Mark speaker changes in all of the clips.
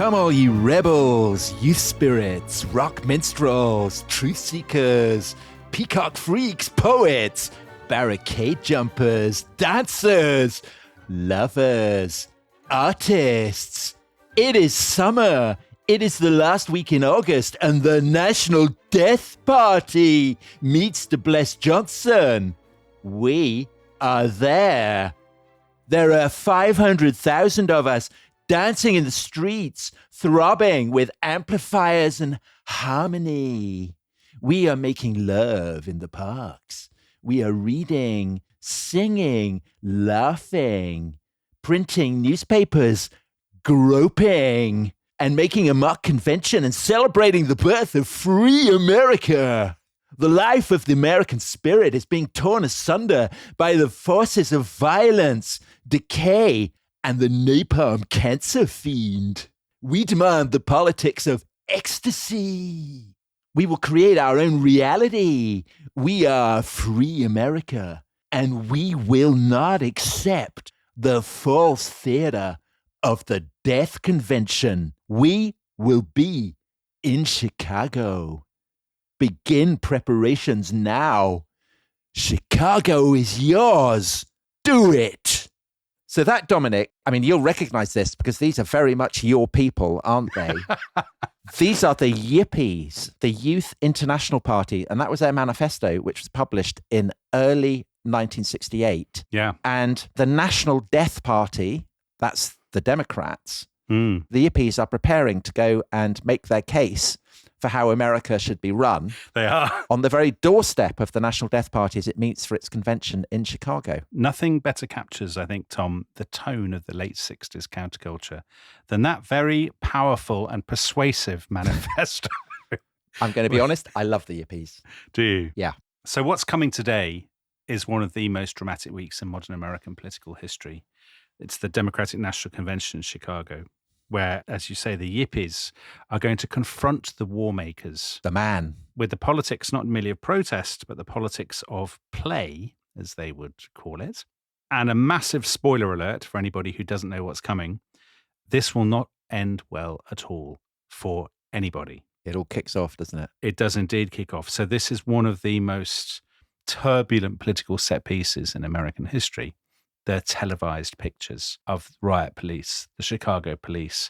Speaker 1: Come all you rebels, youth spirits, rock minstrels, truth seekers, peacock freaks, poets, barricade jumpers, dancers, lovers, artists. It is summer. It is the last week in August, and the National Death Party meets the Bless Johnson. We are there. There are 500,000 of us dancing in the streets, throbbing with amplifiers and harmony. We are making love in the parks. We are reading, singing, laughing, printing newspapers, groping, and making a mock convention and celebrating the birth of free America. The life of the American spirit is being torn asunder by the forces of violence, decay, and the napalm cancer fiend. We demand the politics of ecstasy. We will create our own reality. We are free America, and we will not accept the false theater of the death convention. We will be in Chicago. Begin preparations now. Chicago is yours. Do it. So that, Dominic, I mean, you'll recognize this because these are very much your people, aren't they? These are the Yippies, the Youth International Party, and that was their manifesto, which was published in early 1968.
Speaker 2: Yeah.
Speaker 1: And the National Death Party, that's the Democrats, the Yippies are preparing to go and make their case for how America should be run.
Speaker 2: They are.
Speaker 1: On the very doorstep of the National Death Party as it meets for its convention in Chicago.
Speaker 2: Nothing better captures, I think, Tom, the tone of the late 60s counterculture than that very powerful and persuasive manifesto.
Speaker 1: I'm going to be honest, I love the Yippies.
Speaker 2: Do you?
Speaker 1: Yeah.
Speaker 2: So what's coming today is one of the most dramatic weeks in modern American political history. It's the Democratic National Convention in Chicago, where, as you say, the Yippies are going to confront the war makers.
Speaker 1: The man.
Speaker 2: With the politics not merely of protest, but the politics of play, as they would call it. And a massive spoiler alert for anybody who doesn't know what's coming. This will not end well at all for anybody.
Speaker 1: It all kicks off, doesn't it?
Speaker 2: It does indeed kick off. So this is one of the most turbulent political set pieces in American history. The televised pictures of riot police, the Chicago police,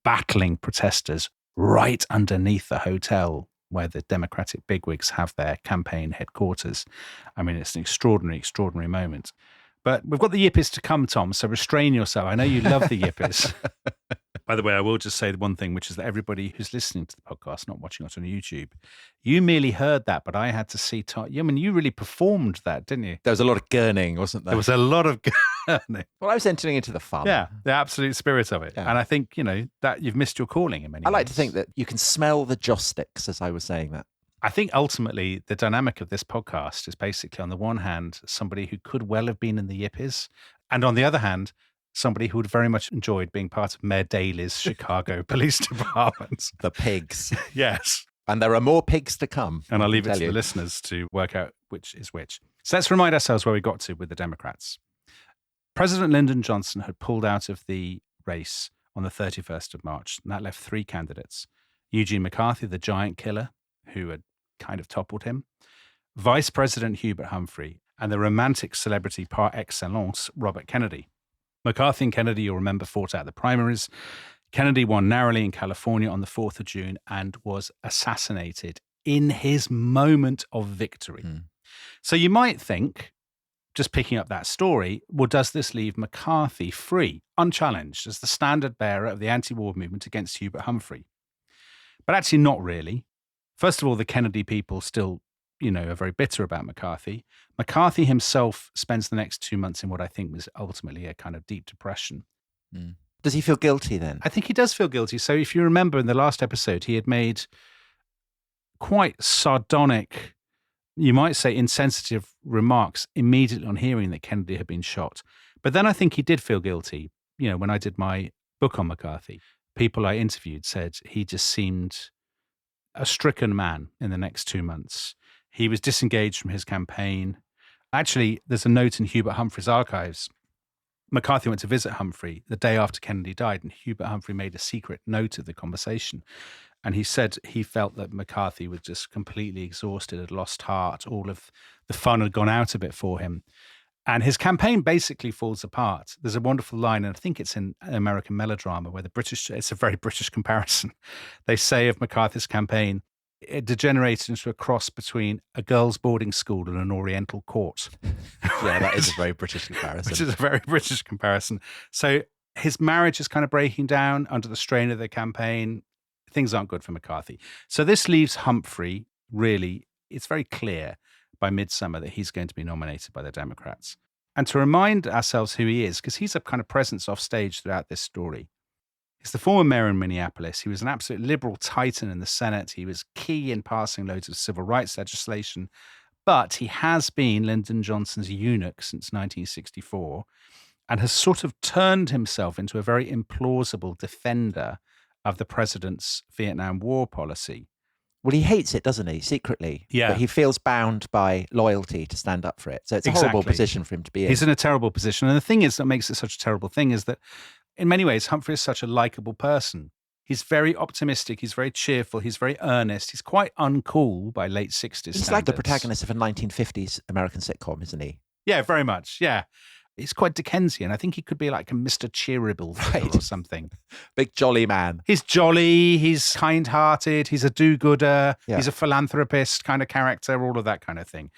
Speaker 2: battling protesters right underneath the hotel where the Democratic bigwigs have their campaign headquarters. I mean, it's an extraordinary, extraordinary moment. But we've got the Yippies to come, Tom, so restrain yourself. I know you love the Yippies. By the way, I will just say the one thing, which is that everybody who's listening to the podcast, not watching it on YouTube, you merely heard that, but I had to see Tom. I mean, you really performed that, didn't you?
Speaker 1: There was a lot of gurning, wasn't there?
Speaker 2: There was a lot of gurning.
Speaker 1: Well, I was entering into the fun.
Speaker 2: Yeah, the absolute spirit of it.
Speaker 1: Yeah.
Speaker 2: And I think, that you've missed your calling in many ways.
Speaker 1: I like to think that you can smell the joss sticks as I was saying that.
Speaker 2: I think ultimately the dynamic of this podcast is basically, on the one hand, somebody who could well have been in the Yippies, and on the other hand, somebody who would very much enjoyed being part of Mayor Daley's Chicago Police Department.
Speaker 1: The pigs.
Speaker 2: Yes.
Speaker 1: And there are more pigs to come.
Speaker 2: And I'll leave it to the listeners to work out which is which. So let's remind ourselves where we got to with the Democrats. President Lyndon Johnson had pulled out of the race on the 31st of March, and that left three candidates. Eugene McCarthy, the giant killer, who had kind of toppled him, Vice President Hubert Humphrey, and the romantic celebrity par excellence, Robert Kennedy. McCarthy and Kennedy, you'll remember, fought out the primaries. Kennedy won narrowly in California on the 4th of June and was assassinated in his moment of victory. So you might think, just picking up that story, well, does this leave McCarthy free, unchallenged, as the standard bearer of the anti-war movement against Hubert Humphrey? But actually not really. First of all, the Kennedy people still, are very bitter about McCarthy. McCarthy himself spends the next 2 months in what I think was ultimately a kind of deep depression.
Speaker 1: Does he feel guilty then?
Speaker 2: I think he does feel guilty. So if you remember in the last episode, he had made quite sardonic, you might say insensitive remarks immediately on hearing that Kennedy had been shot. But then I think he did feel guilty. When I did my book on McCarthy, people I interviewed said he just seemed a stricken man in the next 2 months. He was disengaged from his campaign. Actually, there's a note in Hubert Humphrey's archives McCarthy went to visit Humphrey the day after Kennedy died, and Hubert Humphrey made a secret note of the conversation. And he said he felt that McCarthy was just completely exhausted, had lost heart. All of the fun had gone out a bit for him. And his campaign basically falls apart. There's a wonderful line, and I think it's in an American melodrama where it's a very British comparison. They say of McCarthy's campaign, it degenerated into a cross between a girls' boarding school and an Oriental court.
Speaker 1: Yeah, that is a very British comparison.
Speaker 2: Which is a very British comparison. So his marriage is kind of breaking down under the strain of the campaign. Things aren't good for McCarthy. So this leaves Humphrey, really, it's very clear by midsummer that he's going to be nominated by the Democrats. And to remind ourselves who he is, because he's a kind of presence off stage throughout this story. He's the former mayor in Minneapolis. He was an absolute liberal titan in the Senate. He was key in passing loads of civil rights legislation. But he has been Lyndon Johnson's eunuch since 1964 and has sort of turned himself into a very implausible defender of the president's Vietnam War policy.
Speaker 1: Well, he hates it, doesn't he, secretly?
Speaker 2: Yeah.
Speaker 1: But he feels bound by loyalty to stand up for it. So it's a horrible position for him to be in.
Speaker 2: He's in a terrible position. And the thing is that makes it such a terrible thing is that in many ways, Humphrey is such a likable person. He's very optimistic. He's very cheerful. He's very earnest. He's quite uncool by late 60s
Speaker 1: He's
Speaker 2: standards.
Speaker 1: like the protagonist of a 1950s American sitcom, isn't he?
Speaker 2: Yeah, very much. Yeah. He's quite Dickensian. I think he could be like a Mr. Cheeryble or something.
Speaker 1: Big jolly man.
Speaker 2: He's jolly. He's kind-hearted. He's a do-gooder.
Speaker 1: Yeah.
Speaker 2: He's a philanthropist kind of character, all of that kind of thing.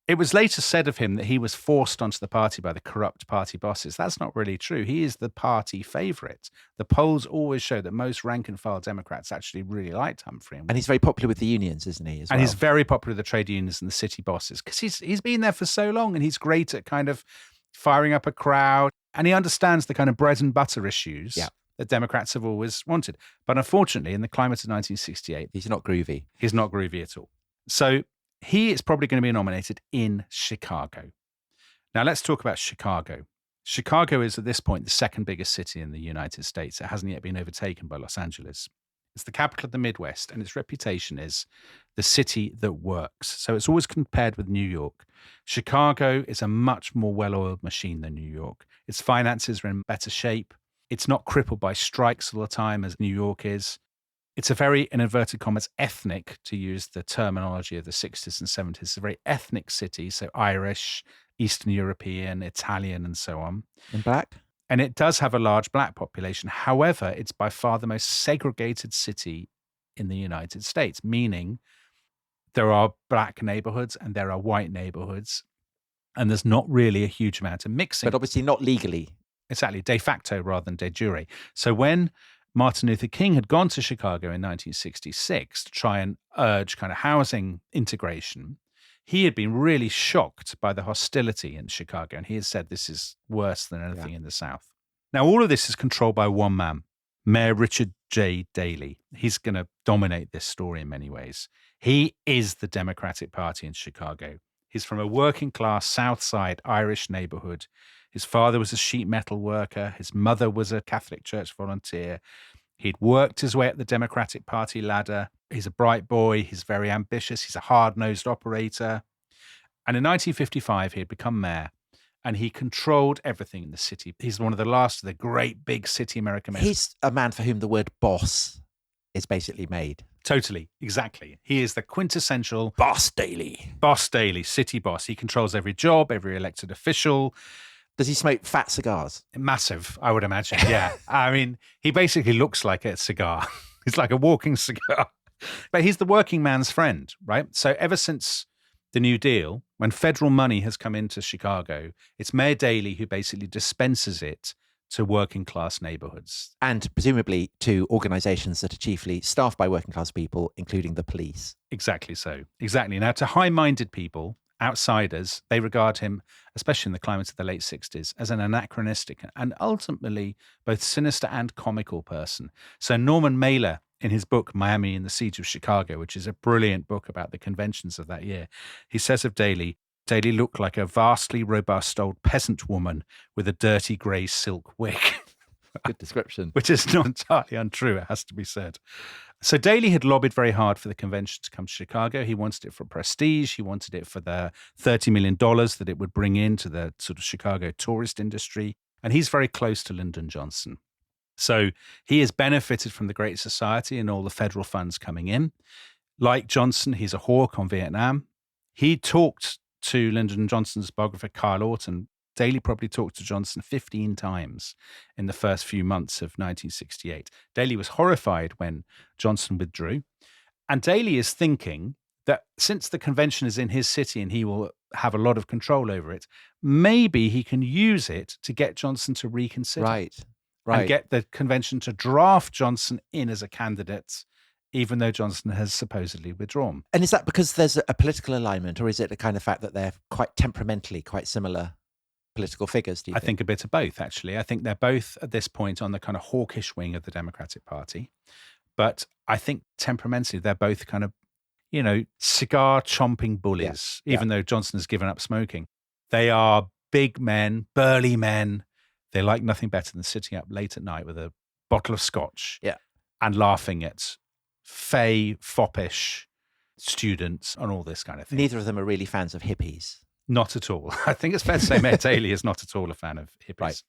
Speaker 2: It was later said of him that he was forced onto the party by the corrupt party bosses. That's not really true. He is the party favorite. The polls always show that most rank-and-file Democrats actually really liked Humphrey.
Speaker 1: And he's very popular with the unions, isn't he, as well?
Speaker 2: And he's very popular with the trade unions and the city bosses because he's been there for so long and he's great at kind of firing up a crowd. And he understands the kind of bread and butter issues that Democrats have always wanted. But unfortunately, in the climate of 1968...
Speaker 1: he's not groovy.
Speaker 2: He's not groovy at all. So he is probably going to be nominated in Chicago. Now, let's talk about Chicago. Chicago is, at this point, the second biggest city in the United States. It hasn't yet been overtaken by Los Angeles. It's the capital of the Midwest, and its reputation is the city that works. So it's always compared with New York. Chicago is a much more well-oiled machine than New York. Its finances are in better shape. It's not crippled by strikes all the time as New York is. It's a very, in inverted commas, ethnic, to use the terminology of the 60s and 70s. It's a very ethnic city, so Irish, Eastern European, Italian, and so on.
Speaker 1: And black?
Speaker 2: And it does have a large black population. However, it's by far the most segregated city in the United States, meaning there are black neighborhoods and there are white neighborhoods, and there's not really a huge amount of mixing.
Speaker 1: But obviously not legally.
Speaker 2: Exactly, de facto rather than de jure. So when Martin Luther King had gone to Chicago in 1966 to try and urge kind of housing integration, he had been really shocked by the hostility in Chicago, and he had said this is worse than anything in the South. Now, all of this is controlled by one man, Mayor Richard J. Daley. He's going to dominate this story in many ways. He is the Democratic Party in Chicago. He's from a working-class South Side Irish neighborhood. His father was a sheet metal worker. His mother was a Catholic church volunteer. He'd worked his way up the Democratic Party ladder. He's a bright boy. He's very ambitious. He's a hard-nosed operator. And in 1955, he had become mayor, and he controlled everything in the city. He's one of the last of the great big city American mayors.
Speaker 1: He's a man for whom the word boss is basically made.
Speaker 2: Totally, exactly. He is the quintessential
Speaker 1: Boss Daley.
Speaker 2: Boss Daley, city boss. He controls every job, every elected official.
Speaker 1: Does he smoke fat cigars?
Speaker 2: Massive, I would imagine, yeah. I mean, he basically looks like a cigar. He's like a walking cigar. But he's the working man's friend, right? So ever since the New Deal, when federal money has come into Chicago, it's Mayor Daley who basically dispenses it to working class neighborhoods.
Speaker 1: And presumably to organizations that are chiefly staffed by working class people, including the police.
Speaker 2: Exactly so. Exactly. Now, to high-minded people, outsiders, they regard him, especially in the climate of the late 60s, as an anachronistic and ultimately both sinister and comical person. So Norman Mailer, in his book, Miami and the Siege of Chicago, which is a brilliant book about the conventions of that year, he says of Daley looked like a vastly robust old peasant woman with a dirty grey silk wig.
Speaker 1: Good description.
Speaker 2: Which is not entirely untrue, it has to be said. So Daley had lobbied very hard for the convention to come to Chicago. He wanted it for prestige. He wanted it for the $30 million that it would bring into the sort of Chicago tourist industry. And he's very close to Lyndon Johnson. So he has benefited from the Great Society and all the federal funds coming in. Like Johnson, he's a hawk on Vietnam. He talked to Lyndon Johnson's biographer, Kyle Orton. Daley probably talked to Johnson 15 times in the first few months of 1968. Daley was horrified when Johnson withdrew. And Daley is thinking that since the convention is in his city and he will have a lot of control over it, maybe he can use it to get Johnson to reconsider.
Speaker 1: Right.
Speaker 2: And get the convention to draft Johnson in as a candidate, even though Johnson has supposedly withdrawn.
Speaker 1: And is that because there's a political alignment, or is it a kind of fact that they're quite temperamentally quite similar political figures, do you think?
Speaker 2: I think a bit of both, actually. I think they're both at this point on the kind of hawkish wing of the Democratic Party. But I think temperamentally, they're both kind of, cigar chomping bullies, even though Johnson has given up smoking. They are big men, burly men. They like nothing better than sitting up late at night with a bottle of scotch and laughing at foppish students and all this kind of thing.
Speaker 1: Neither of them are really fans of hippies.
Speaker 2: Not at all. I think it's fair to say Mayor Daley is not at all a fan of hippies.
Speaker 1: Right.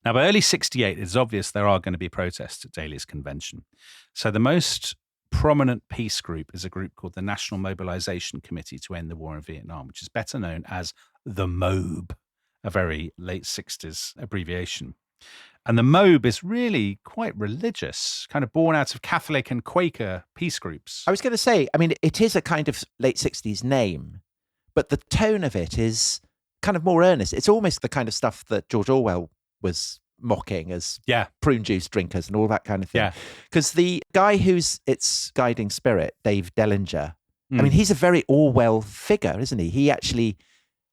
Speaker 2: Now, by early 68, it's obvious there are going to be protests at Daley's convention. So the most prominent peace group is a group called the National Mobilization Committee to End the War in Vietnam, which is better known as the MOB, a very late 60s abbreviation. And the MOB is really quite religious, kind of born out of Catholic and Quaker peace groups.
Speaker 1: I was going to say, it is a kind of late 60s name, but the tone of it is kind of more earnest. It's almost the kind of stuff that George Orwell was mocking as prune juice drinkers and all that kind of thing. Because the guy who's its guiding spirit, Dave Dellinger, he's a very Orwell figure, isn't he? He actually,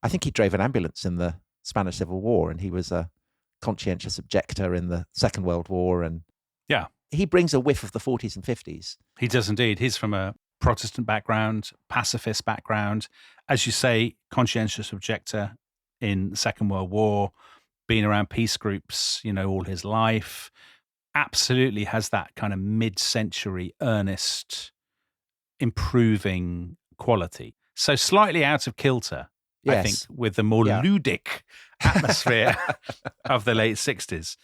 Speaker 1: I think he drove an ambulance in the Spanish Civil War, and he was a conscientious objector in the Second World War. And he brings a whiff of the 40s and 50s.
Speaker 2: He does indeed. He's from a Protestant background, pacifist background. As you say, conscientious objector in the Second World War, been around peace groups, all his life. Absolutely has that kind of mid-century earnest, improving quality. So slightly out of kilter, I think, with the more ludic atmosphere of the late 60s.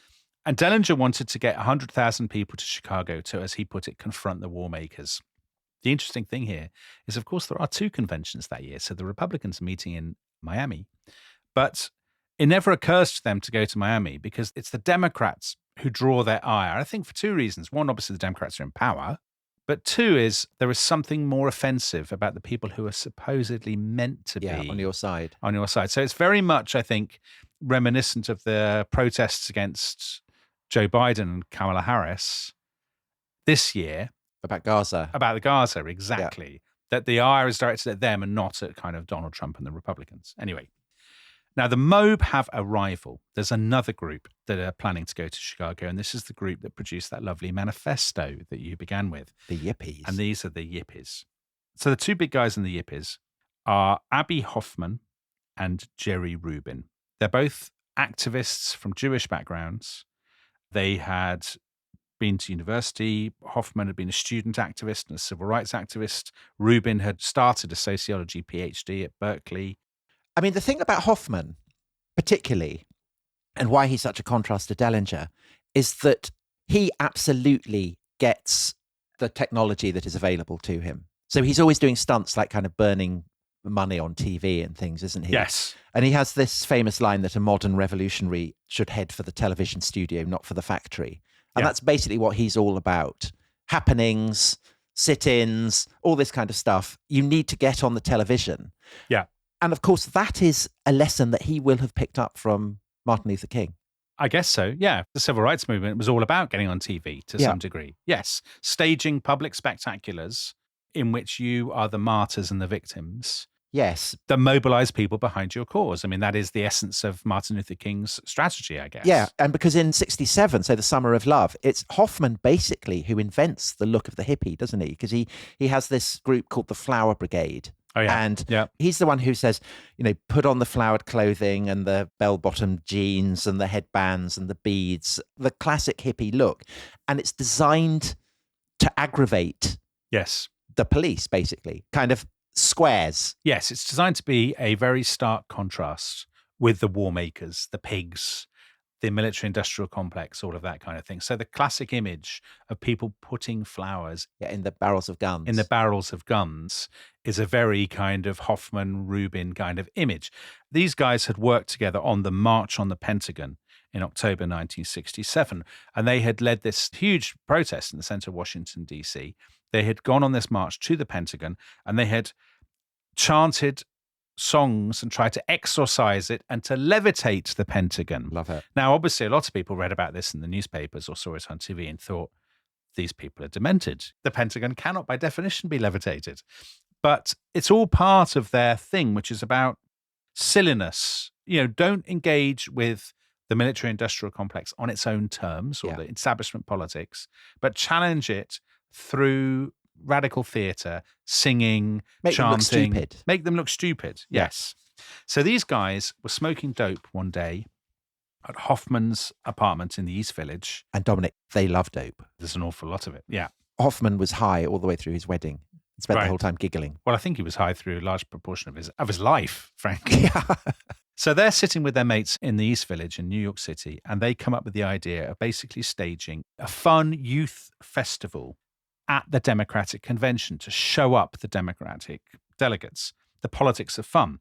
Speaker 2: And Dellinger wanted to get 100,000 people to Chicago to, as he put it, confront the war makers. The interesting thing here is, of course, there are two conventions that year. So the Republicans are meeting in Miami, but it never occurs to them to go to Miami because it's the Democrats who draw their ire. I think for two reasons. One, obviously, the Democrats are in power. But two is there is something more offensive about the people who are supposedly meant to be
Speaker 1: on your side.
Speaker 2: On your side. So it's very much, I think, reminiscent of the protests against Joe Biden and Kamala Harris this year.
Speaker 1: About Gaza.
Speaker 2: About the Gaza, exactly. That the ire is directed at them and not at kind of Donald Trump and the Republicans. Anyway. Now, the MOB have a rival. There's another group that are planning to go to Chicago, and this is the group that produced that lovely manifesto that you began with.
Speaker 1: The Yippies.
Speaker 2: And these are the Yippies. So the two big guys in the Yippies are Abby Hoffman and Jerry Rubin. They're both activists from Jewish backgrounds. They had been to university. Hoffman had been a student activist and a civil rights activist. Rubin had started a sociology PhD at Berkeley.
Speaker 1: The thing about Hoffman, particularly, and why he's such a contrast to Dellinger, is that he absolutely gets the technology that is available to him. So he's always doing stunts like kind of burning money on TV and things, isn't he?
Speaker 2: Yes.
Speaker 1: And he has this famous line that a modern revolutionary should head for the television studio, not for the factory. And that's basically what he's all about. Happenings, sit-ins, all this kind of stuff. You need to get on the television.
Speaker 2: Yeah.
Speaker 1: And of course, that is a lesson that he will have picked up from Martin Luther King.
Speaker 2: I guess so, yeah. The civil rights movement was all about getting on TV to some degree. Yes, staging public spectaculars in which you are the martyrs and the victims.
Speaker 1: Yes.
Speaker 2: That mobilize people behind your cause. That is the essence of Martin Luther King's strategy, I guess.
Speaker 1: Yeah, and because in 67, so the Summer of Love, it's Hoffman basically who invents the look of the hippie, doesn't he? Because he has this group called the Flower Brigade.
Speaker 2: Oh, yeah.
Speaker 1: And he's the one who says, put on the flowered clothing and the bell-bottom jeans and the headbands and the beads, the classic hippie look. And it's designed to aggravate the police, basically, kind of squares.
Speaker 2: Yes, it's designed to be a very stark contrast with the war makers, the pigs, the military-industrial complex, all of that kind of thing. So the classic image of people putting flowers
Speaker 1: in the barrels of guns.
Speaker 2: in the barrels of guns is a very kind of Hoffman, Rubin kind of image. These guys had worked together on the March on the Pentagon in October 1967, and they had led this huge protest in the center of Washington, D.C. They had gone on this march to the Pentagon, and they had chanted songs and tried to exorcise it and to levitate the Pentagon.
Speaker 1: Love it.
Speaker 2: Now, obviously, a lot of people read about this in the newspapers or saw it on TV and thought, these people are demented. The Pentagon cannot, by definition, be levitated. But it's all part of their thing, which is about silliness. Don't engage with the military-industrial complex on its own terms or the establishment politics, but challenge it through radical theatre, singing, chanting. Make them look stupid. Yes. So these guys were smoking dope one day at Hoffman's apartment in the East Village.
Speaker 1: And Dominic, they love dope.
Speaker 2: There's an awful lot of it. Yeah.
Speaker 1: Hoffman was high all the way through his wedding. Spent the whole time giggling.
Speaker 2: Well, I think he was high through a large proportion of his life, frankly.
Speaker 1: Yeah.
Speaker 2: So they're sitting with their mates in the East Village in New York City, and they come up with the idea of basically staging a fun youth festival at the Democratic Convention to show up the Democratic delegates, the politics of fun.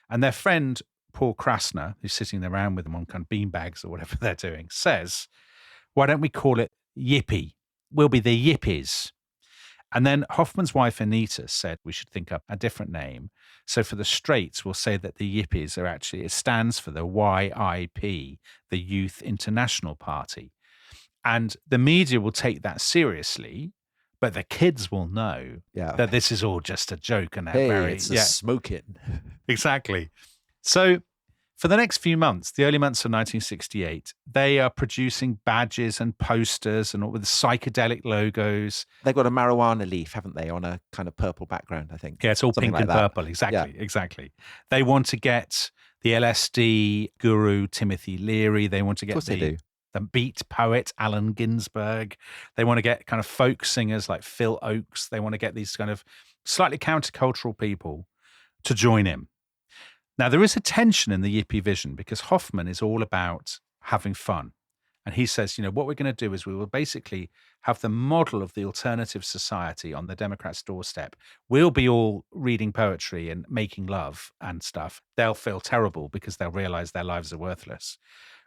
Speaker 2: And their friend, Paul Krasner, who's sitting around with them on kind of beanbags or whatever they're doing, says, why don't we call it Yippie? We'll be the Yippies. And then Hoffman's wife, Anita, said we should think up a different name. So for the straights, we'll say that the Yippies are actually, it stands for the YIP, the Youth International Party. And the media will take that seriously, but the kids will know that this is all just a joke. And
Speaker 1: it's a smoking.
Speaker 2: Exactly. So for the next few months, the early months of 1968, they are producing badges and posters and all with psychedelic logos.
Speaker 1: They've got a marijuana leaf, haven't they, on a kind of purple background, I think.
Speaker 2: Yeah, it's all pink and purple. Exactly. They want to get the LSD guru, Timothy Leary. They want to get the beat poet, Allen Ginsberg. They want to get kind of folk singers like Phil Oakes. They want to get these kind of slightly countercultural people to join in. Now, there is a tension in the Yippie vision because Hoffman is all about having fun. And he says, what we're going to do is we will basically have the model of the alternative society on the Democrats' doorstep. We'll be all reading poetry and making love and stuff. They'll feel terrible because they'll realize their lives are worthless.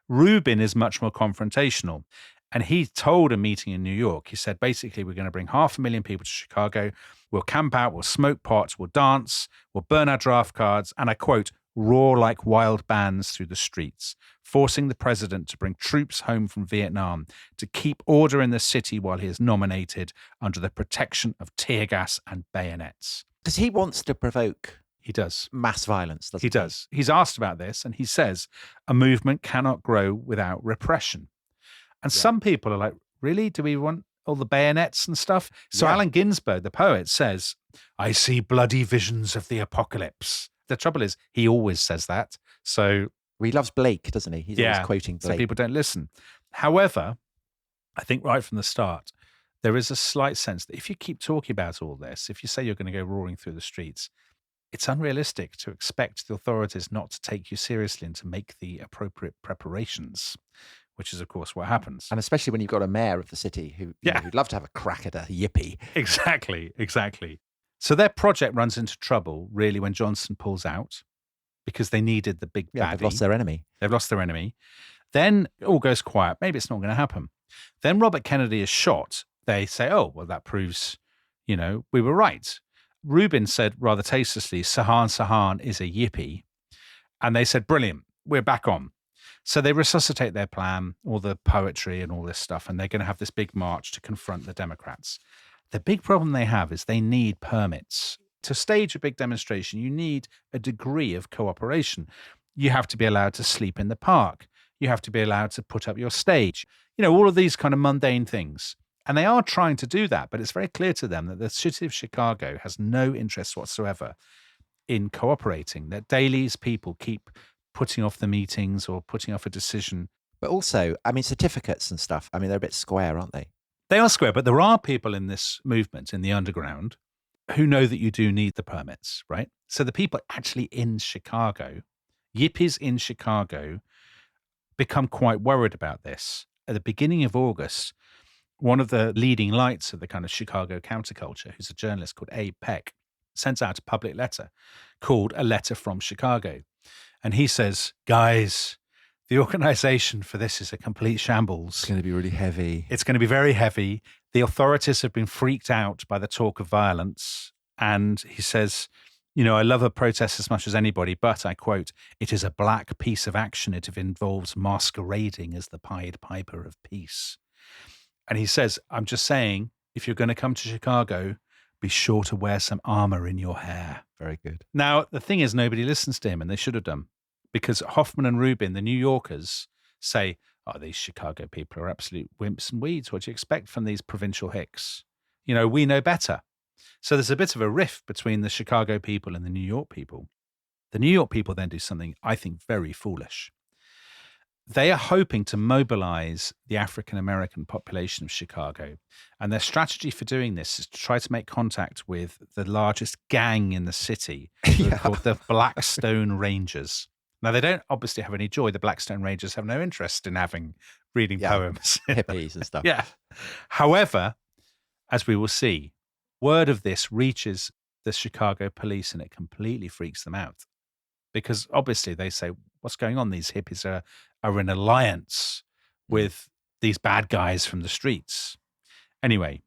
Speaker 2: Rubin is much more confrontational. And he told a meeting in New York, he said, basically, we're going to bring 500,000 people to Chicago. We'll camp out, we'll smoke pots, we'll dance, we'll burn our draft cards. And I quote, roar like wild bands through the streets, forcing the president to bring troops home from Vietnam to keep order in the city while he is nominated under the protection of tear gas and bayonets.
Speaker 1: Because he wants to provoke.
Speaker 2: He does.
Speaker 1: Mass violence, doesn't he?
Speaker 2: He does. He's asked about this and he says, a movement cannot grow without repression. And some people are like, really? Do we want all the bayonets and stuff? So Allen Ginsberg, the poet, says, I see bloody visions of the apocalypse. The trouble is, he always says that. So
Speaker 1: he loves Blake, doesn't he? He's always quoting Blake.
Speaker 2: So people don't listen. However, I think right from the start, there is a slight sense that if you keep talking about all this, if you say you're going to go roaring through the streets, it's unrealistic to expect the authorities not to take you seriously and to make the appropriate preparations, which is, of course, what happens.
Speaker 1: And especially when you've got a mayor of the city who'd love to have a crack at a yippie.
Speaker 2: Exactly. So their project runs into trouble, really, when Johnson pulls out because they needed the big baddie.
Speaker 1: They've lost their enemy.
Speaker 2: Then it all goes quiet. Maybe it's not going to happen. Then Robert Kennedy is shot. They say, oh, well, that proves, we were right. Rubin said rather tastelessly, Sirhan is a yippie. And they said, brilliant, we're back on. So they resuscitate their plan, all the poetry and all this stuff, and they're going to have this big march to confront the Democrats. The big problem they have is they need permits. To stage a big demonstration, you need a degree of cooperation. You have to be allowed to sleep in the park. You have to be allowed to put up your stage. All of these kind of mundane things. And they are trying to do that, but it's very clear to them that the city of Chicago has no interest whatsoever in cooperating, that Daley's people keep putting off the meetings or putting off a decision.
Speaker 1: But also, certificates and stuff, they're a bit square, aren't they?
Speaker 2: They are square, but there are people in this movement, in the underground, who know that you do need the permits, right? So the people actually in Chicago, Yippies in Chicago, become quite worried about this. At the beginning of August, one of the leading lights of the kind of Chicago counterculture, who's a journalist called Abe Peck, sends out a public letter called A Letter from Chicago. And he says, guys, the organization for this is a complete shambles.
Speaker 1: It's going to be really heavy.
Speaker 2: It's going to be very heavy. The authorities have been freaked out by the talk of violence. And he says, you know, I love a protest as much as anybody, but I quote, it is a black piece of action. It involves masquerading as the Pied Piper of peace. And he says, I'm just saying, if you're going to come to Chicago, be sure to wear some armor in your hair.
Speaker 1: Very good.
Speaker 2: Now, the thing is, nobody listens to him, and they should have done, because Hoffman and Rubin, the New Yorkers, say, oh, these Chicago people are absolute wimps and weeds. What do you expect from these provincial hicks? You know, we know better. So there's a bit of a rift between the Chicago people and the New York people. The New York people then do something, I think, very foolish. They are hoping to mobilize the African-American population of Chicago. And their strategy for doing this is to try to make contact with the largest gang in the city, called the Blackstone Rangers. Now, they don't obviously have any joy. The Blackstone Rangers have no interest in reading poems.
Speaker 1: Hippies and stuff.
Speaker 2: Yeah. However, as we will see, word of this reaches the Chicago police and it completely freaks them out. Because obviously they say, what's going on? These hippies are in alliance with these bad guys from the streets. Anyway,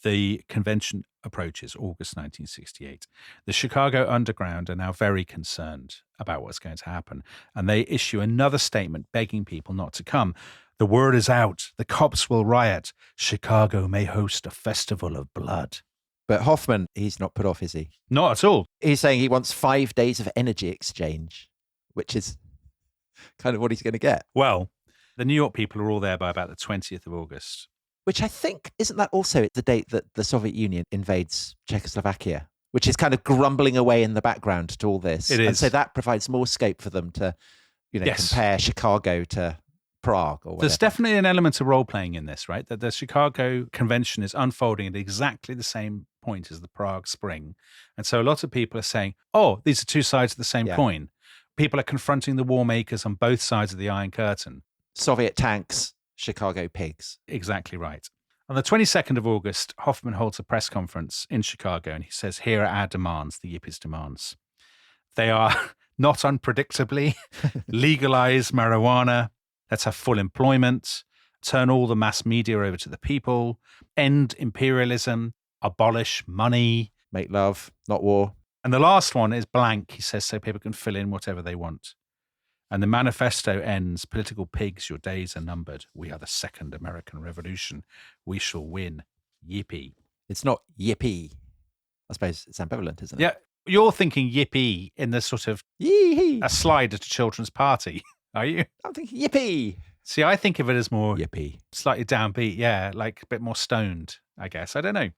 Speaker 2: the convention approaches August 1968. The Chicago Underground are now very concerned about what's going to happen. And they issue another statement begging people not to come. The word is out. The cops will riot. Chicago may host a festival of blood.
Speaker 1: But Hoffman, he's not put off, is he?
Speaker 2: Not at all.
Speaker 1: He's saying he wants 5 days of energy exchange, which is kind of what he's going to get.
Speaker 2: Well, the New York people are all there by about the 20th of August.
Speaker 1: Which I think, isn't that also the date that the Soviet Union invades Czechoslovakia, which is kind of grumbling away in the background to all this.
Speaker 2: It is.
Speaker 1: And so that provides more scope for them to, compare Chicago to Prague or whatever.
Speaker 2: There's definitely an element of role-playing in this, right? That the Chicago Convention is unfolding at exactly the same point as the Prague Spring. And so a lot of people are saying, oh, these are two sides of the same coin. People are confronting the war makers on both sides of the Iron Curtain.
Speaker 1: Soviet tanks, Chicago pigs.
Speaker 2: Exactly right. On the 22nd of August, Hoffman holds a press conference in Chicago and he says, here are our demands, the Yippies' demands. They are, not unpredictably, legalize marijuana. Let's have full employment, turn all the mass media over to the people, end imperialism, abolish money.
Speaker 1: Make love, not war.
Speaker 2: And the last one is blank, he says, so people can fill in whatever they want. And the manifesto ends, political pigs, your days are numbered. We are the second American Revolution. We shall win. Yippee.
Speaker 1: It's not yippee. I suppose it's ambivalent, isn't it?
Speaker 2: Yeah, you're thinking yippee in the sort of
Speaker 1: Yee-hee.
Speaker 2: a slide at a children's party. Are you?
Speaker 1: I'm thinking yippee.
Speaker 2: See, I think of it as more
Speaker 1: Yippee.
Speaker 2: slightly downbeat, like a bit more stoned, I guess. I don't know.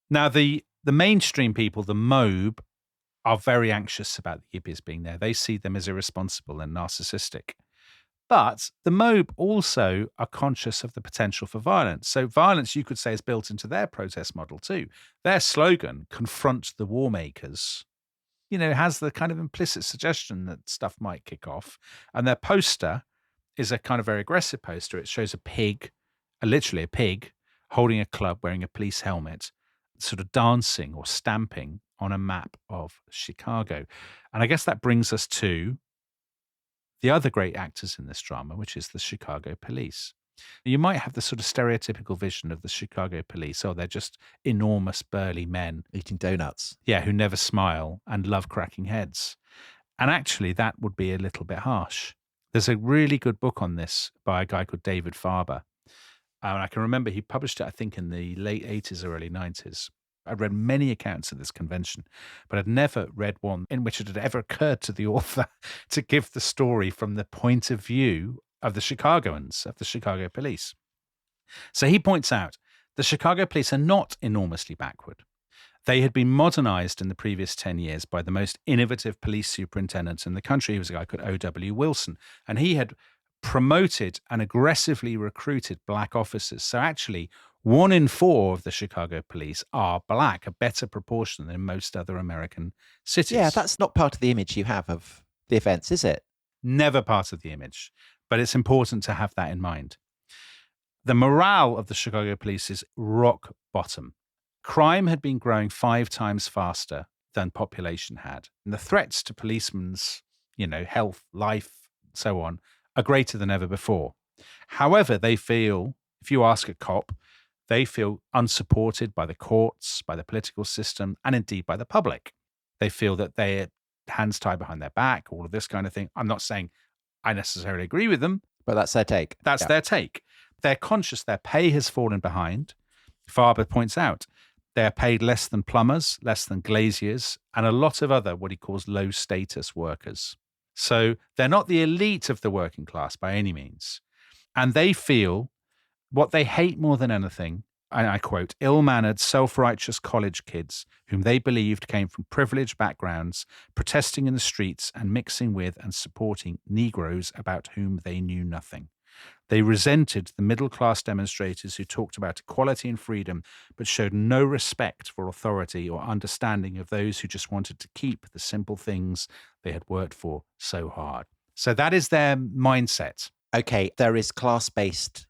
Speaker 2: Now, the mainstream people, the mob, are very anxious about the Yippies being there. They see them as irresponsible and narcissistic. But the mob also are conscious of the potential for violence. So violence, you could say, is built into their protest model too. Their slogan, confront the war makers, has the kind of implicit suggestion that stuff might kick off. And their poster is a kind of very aggressive poster. It shows a pig, literally a pig, holding a club, wearing a police helmet, sort of dancing or stamping on a map of Chicago. And I guess that brings us to the other great actors in this drama, which is the Chicago police. You might have the sort of stereotypical vision of the Chicago police. Oh, they're just enormous, burly men.
Speaker 1: Eating donuts.
Speaker 2: Yeah, who never smile and love cracking heads. And actually, that would be a little bit harsh. There's a really good book on this by a guy called David Farber. And I can remember he published it, I think, in the late 80s or early 90s. I'd read many accounts of this convention, but I'd never read one in which it had ever occurred to the author to give the story from the point of view of the Chicagoans, of the Chicago police. So he points out the Chicago police are not enormously backward. They had been modernized in the previous 10 years by the most innovative police superintendent in the country. He was a guy called O.W. Wilson, and he had promoted and aggressively recruited black officers. So actually, 1 in 4 of the Chicago police are black, a better proportion than in most other American cities.
Speaker 1: Yeah, that's not part of the image you have of the events, is it?
Speaker 2: Never part of the image. But it's important to have that in mind. The morale of the Chicago police is rock bottom. Crime had been growing 5 times faster than population had. And the threats to policemen's, health, life, so on, are greater than ever before. However, they feel, if you ask a cop, they feel unsupported by the courts, by the political system, and indeed by the public. They feel that they're hands tied behind their back, all of this kind of thing. I'm not saying I necessarily agree with them.
Speaker 1: But that's their take.
Speaker 2: That's their take. They're conscious their pay has fallen behind. Farber points out they're paid less than plumbers, less than glaziers, and a lot of other what he calls low status workers. So they're not the elite of the working class by any means. And they feel what they hate more than anything, and I quote, ill-mannered, self-righteous college kids whom they believed came from privileged backgrounds, protesting in the streets and mixing with and supporting Negroes about whom they knew nothing. They resented the middle-class demonstrators who talked about equality and freedom, but showed no respect for authority or understanding of those who just wanted to keep the simple things they had worked for so hard. So that is their mindset.
Speaker 1: Okay, there is class-based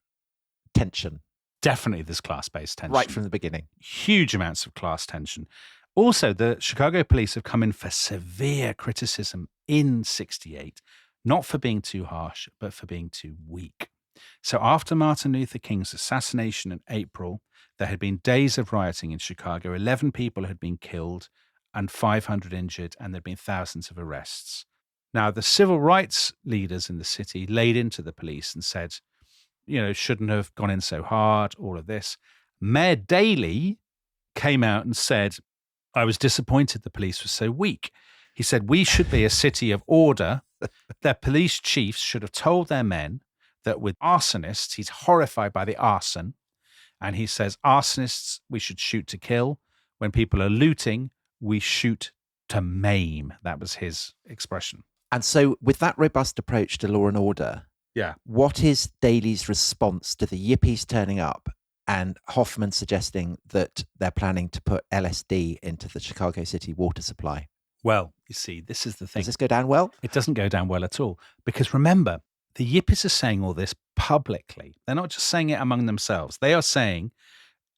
Speaker 1: tension.
Speaker 2: Definitely there's class-based tension.
Speaker 1: Right from the beginning.
Speaker 2: Huge amounts of class tension. Also, the Chicago police have come in for severe criticism in 68, not for being too harsh, but for being too weak. So after Martin Luther King's assassination in April, there had been days of rioting in Chicago. 11 people had been killed and 500 injured, and there had been thousands of arrests. Now, the civil rights leaders in the city laid into the police and said, shouldn't have gone in so hard, all of this. Mayor Daley came out and said, I was disappointed the police was so weak. He said, we should be a city of order. Their police chiefs should have told their men that with arsonists, he's horrified by the arson. And he says, arsonists, we should shoot to kill. When people are looting, we shoot to maim. That was his expression.
Speaker 1: And so with that robust approach to law and order, what is Daley's response to the Yippies turning up and Hoffman suggesting that they're planning to put LSD into the Chicago City water supply?
Speaker 2: Well, you see, this is the thing.
Speaker 1: Does this go down well?
Speaker 2: It doesn't go down well at all. Because remember, the Yippies are saying all this publicly. They're not just saying it among themselves. They are saying,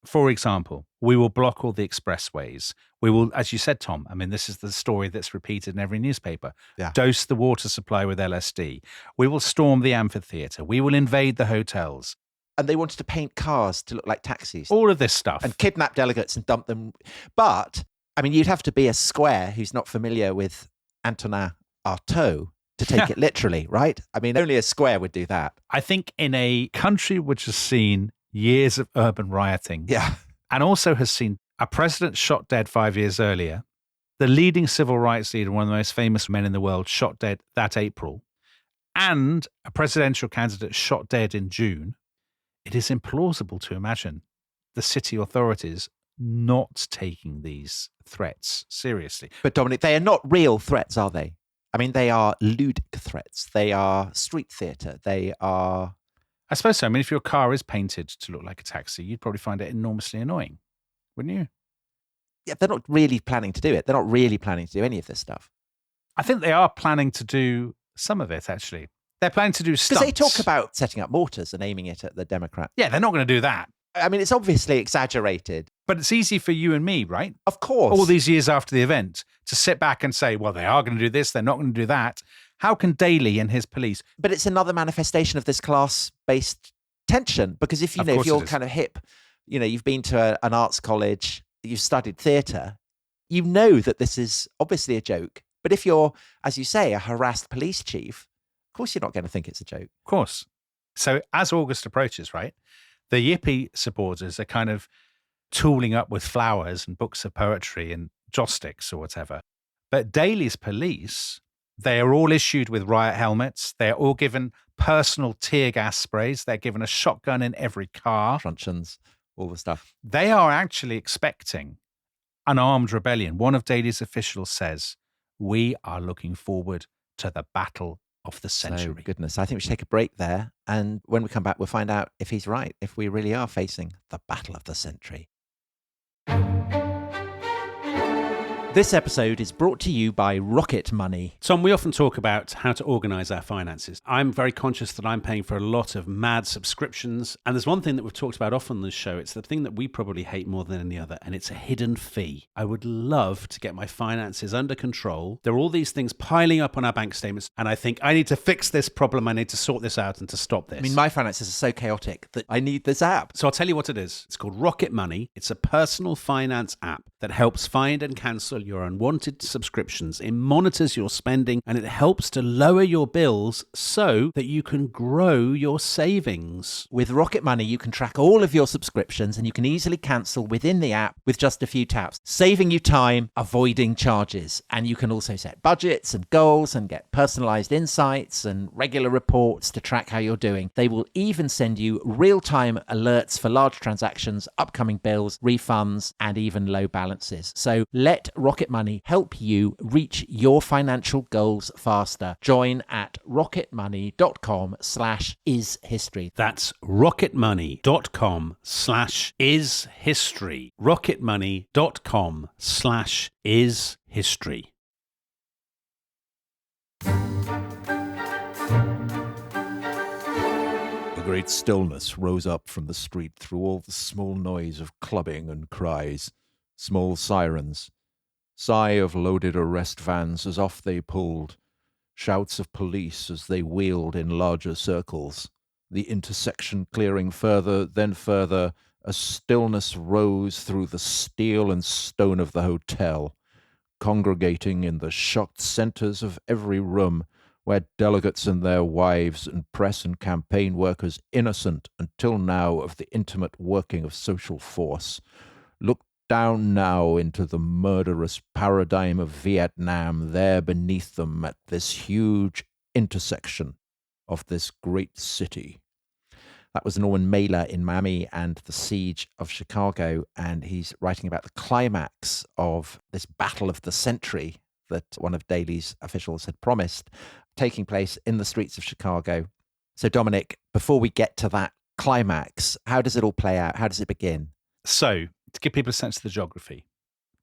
Speaker 2: for example, we will block all the expressways. We will, as you said, Tom, this is the story that's repeated in every newspaper. Dose the water supply with LSD. We will storm the amphitheater. We will invade the hotels.
Speaker 1: And they wanted to paint cars to look like taxis.
Speaker 2: All of this stuff.
Speaker 1: And kidnap delegates and dump them. But, you'd have to be a square who's not familiar with Antonin Artaud to take it literally, right? Only a square would do that.
Speaker 2: I think in a country which has seen years of urban rioting, and also has seen a president shot dead 5 years earlier, the leading civil rights leader, one of the most famous men in the world, shot dead that April, and a presidential candidate shot dead in June, it is implausible to imagine the city authorities not taking these threats seriously.
Speaker 1: But Dominic, they are not real threats, are they? They are ludic threats. They are street theatre. They are...
Speaker 2: I suppose so. If your car is painted to look like a taxi, you'd probably find it enormously annoying, wouldn't you?
Speaker 1: Yeah, they're not really planning to do it. They're not really planning to do any of this stuff.
Speaker 2: I think they are planning to do some of it, actually. They're planning to do stunts.
Speaker 1: Because they talk about setting up mortars and aiming it at the Democrats.
Speaker 2: Yeah, they're not going to do that.
Speaker 1: It's obviously exaggerated.
Speaker 2: But it's easy for you and me, right?
Speaker 1: Of course.
Speaker 2: All these years after the event, to sit back and say, well, they are going to do this, they're not going to do that. How can Daley and his police...
Speaker 1: But it's another manifestation of this class-based tension. Because if you're kind of hip, you've been to an arts college, you've studied theatre, you know that this is obviously a joke. But if you're, as you say, a harassed police chief, of course you're not going to think it's a joke.
Speaker 2: Of course. So as August approaches, right, the Yippie supporters are kind of tooling up with flowers and books of poetry and joss sticks or whatever. But Daley's police, they are all issued with riot helmets. They're all given personal tear gas sprays. They're given a shotgun in every car.
Speaker 1: Truncheons, all the stuff.
Speaker 2: They are actually expecting an armed rebellion. One of Daley's officials says, we are looking forward to the battle of the century.
Speaker 1: So, goodness, I think we should take a break there. And when we come back, we'll find out if he's right, if we really are facing the battle of the century. This episode is brought to you by Rocket Money.
Speaker 2: Tom, we often talk about how to organise our finances. I'm very conscious that I'm paying for a lot of mad subscriptions. And there's one thing that we've talked about often on this show. It's the thing that we probably hate more than any other, and it's a hidden fee. I would love to get my finances under control. There are all these things piling up on our bank statements, and I think I need to fix this problem. I need to sort this out and to stop this.
Speaker 1: I mean, my finances are so chaotic that I need this app.
Speaker 2: So I'll tell you what it is. It's called Rocket Money. It's a personal finance app that helps find and cancel your unwanted subscriptions. It monitors your spending and it helps to lower your bills so that you can grow your savings.
Speaker 1: With Rocket Money, you can track all of your subscriptions and you can easily cancel within the app with just a few taps, saving you time, avoiding charges. And you can also set budgets and goals and get personalized insights and regular reports to track how you're doing. They will even send you real-time alerts for large transactions, upcoming bills, refunds, and even low balances. So let Rocket Money help you reach your financial goals faster. Join at rocketmoney.com/ishistory.
Speaker 2: That's rocketmoney.com/ishistory. rocketmoney.com/ishistory.
Speaker 1: A great stillness rose up from the street through all the small noise of clubbing and cries, small sirens, sigh of loaded arrest vans as off they pulled, shouts of police as they wheeled in larger circles, the intersection clearing further, then further, a stillness rose through the steel and stone of the hotel, congregating in the shocked centers of every room, where delegates and their wives and press and campaign workers, innocent until now of the intimate working of social force, looked down now into the murderous paradigm of Vietnam there beneath them at this huge intersection of this great city. That was Norman Mailer in Miami and the siege of Chicago, and he's writing about the climax of this battle of the century that one of Daley's officials had promised, taking place in the streets of Chicago. So, Dominic, before we get to that climax, how does it all play out? How does it begin?
Speaker 2: So, to give people a sense of the geography,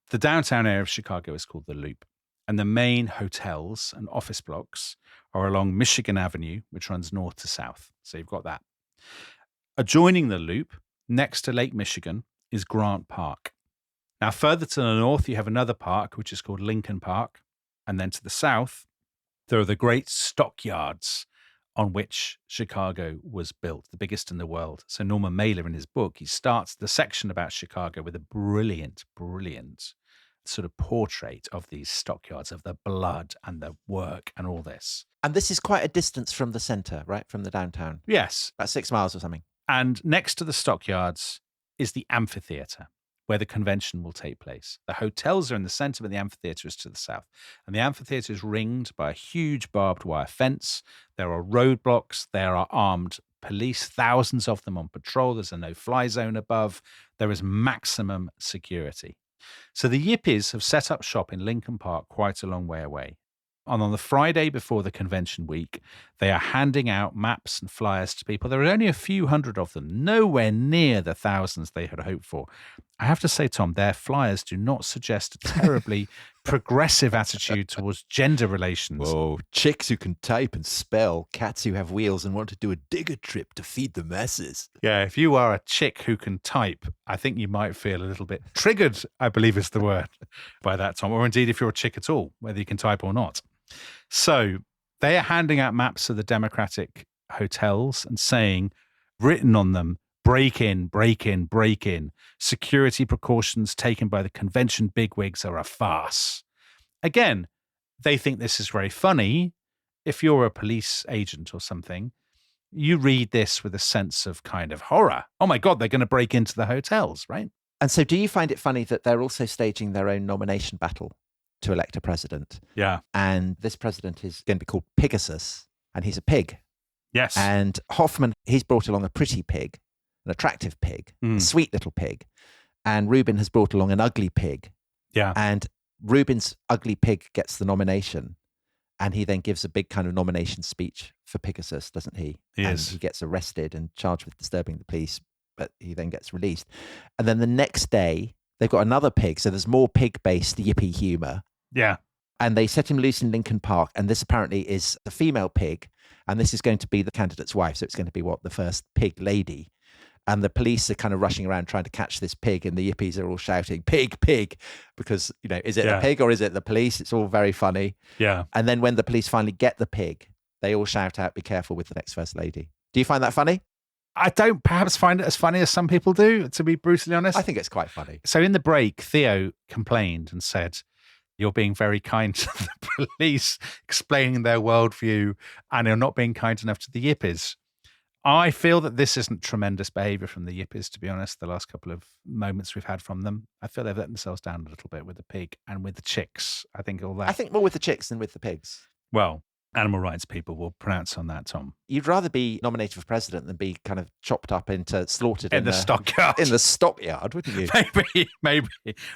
Speaker 2: the downtown area of Chicago is called the Loop, and the main hotels and office blocks are along Michigan Avenue, which runs north to south. So you've got that. Adjoining the Loop, next to Lake Michigan, is Grant Park. Now, further to the north, you have another park, which is called Lincoln Park. And then to the south, there are the great stockyards on which Chicago was built, the biggest in the world. So Norman Mailer, in his book, he starts the section about Chicago with a brilliant sort of portrait of these stockyards, of the blood and the work and all this.
Speaker 1: And this is quite a distance from the center, right? From the downtown.
Speaker 2: Yes.
Speaker 1: About 6 miles or something.
Speaker 2: And next to the stockyards is the amphitheater, where the convention will take place. The hotels are in the center, but the amphitheater is to the south. And the amphitheater is ringed by a huge barbed wire fence. There are roadblocks. There are armed police, thousands of them on patrol. There's a no-fly zone above. There is maximum security. So the Yippies have set up shop in Lincoln Park quite a long way away. And on the Friday before the convention week, they are handing out maps and flyers to people. There are only a few hundred of them, nowhere near the thousands they had hoped for. I have to say, Tom, their flyers do not suggest a terribly progressive attitude towards gender relations.
Speaker 1: Whoa, chicks who can type and spell, cats who have wheels and want to do a digger trip to feed the masses.
Speaker 2: Yeah, if you are a chick who can type, I think you might feel a little bit triggered, I believe is the word, by that, Tom. Or indeed, if you're a chick at all, whether you can type or not. So they are handing out maps of the Democratic hotels and saying, written on them, break in, break in, break in. Security precautions taken by the convention bigwigs are a farce. Again, they think this is very funny. If you're a police agent or something, you read this with a sense of kind of horror. Oh my God, they're going to break into the hotels, right?
Speaker 1: And so do you find it funny that they're also staging their own nomination battle to elect a president?
Speaker 2: Yeah.
Speaker 1: And this president is going to be called Pegasus, and he's a pig.
Speaker 2: Yes.
Speaker 1: And Hoffman, he's brought along a pretty pig, an attractive pig, a sweet little pig. And Rubin has brought along an ugly pig.
Speaker 2: Yeah.
Speaker 1: And Rubin's ugly pig gets the nomination. And he then gives a big kind of nomination speech for Pegasus, doesn't he? And he gets arrested and charged with disturbing the peace, but he then gets released. And then the next day, They've got another pig. So there's more pig-based yippie humour.
Speaker 2: Yeah.
Speaker 1: And they set him loose in Lincoln Park. And this apparently is a female pig. And this is going to be the candidate's wife. So it's going to be the first pig lady. And the police are kind of rushing around trying to catch this pig. And the Yippies are all shouting, pig, pig. Because, is it a pig or is it the police? It's all very funny.
Speaker 2: Yeah.
Speaker 1: And then when the police finally get the pig, they all shout out, be careful with the next first lady. Do you find that funny?
Speaker 2: I don't perhaps find it as funny as some people do, to be brutally honest.
Speaker 1: I think it's quite funny.
Speaker 2: So in the break, Theo complained and said, you're being very kind to the police, explaining their worldview, and you're not being kind enough to the Yippies. I feel that this isn't tremendous behaviour from the Yippies, to be honest, the last couple of moments we've had from them. I feel they've let themselves down a little bit with the pig and with the chicks. I think all that.
Speaker 1: I think more with the chicks than with the pigs.
Speaker 2: Well, animal rights people will pronounce on that, Tom.
Speaker 1: You'd rather be nominated for president than be kind of chopped up into slaughtered
Speaker 2: in the stockyard.
Speaker 1: In the stockyard, wouldn't you?
Speaker 2: Maybe.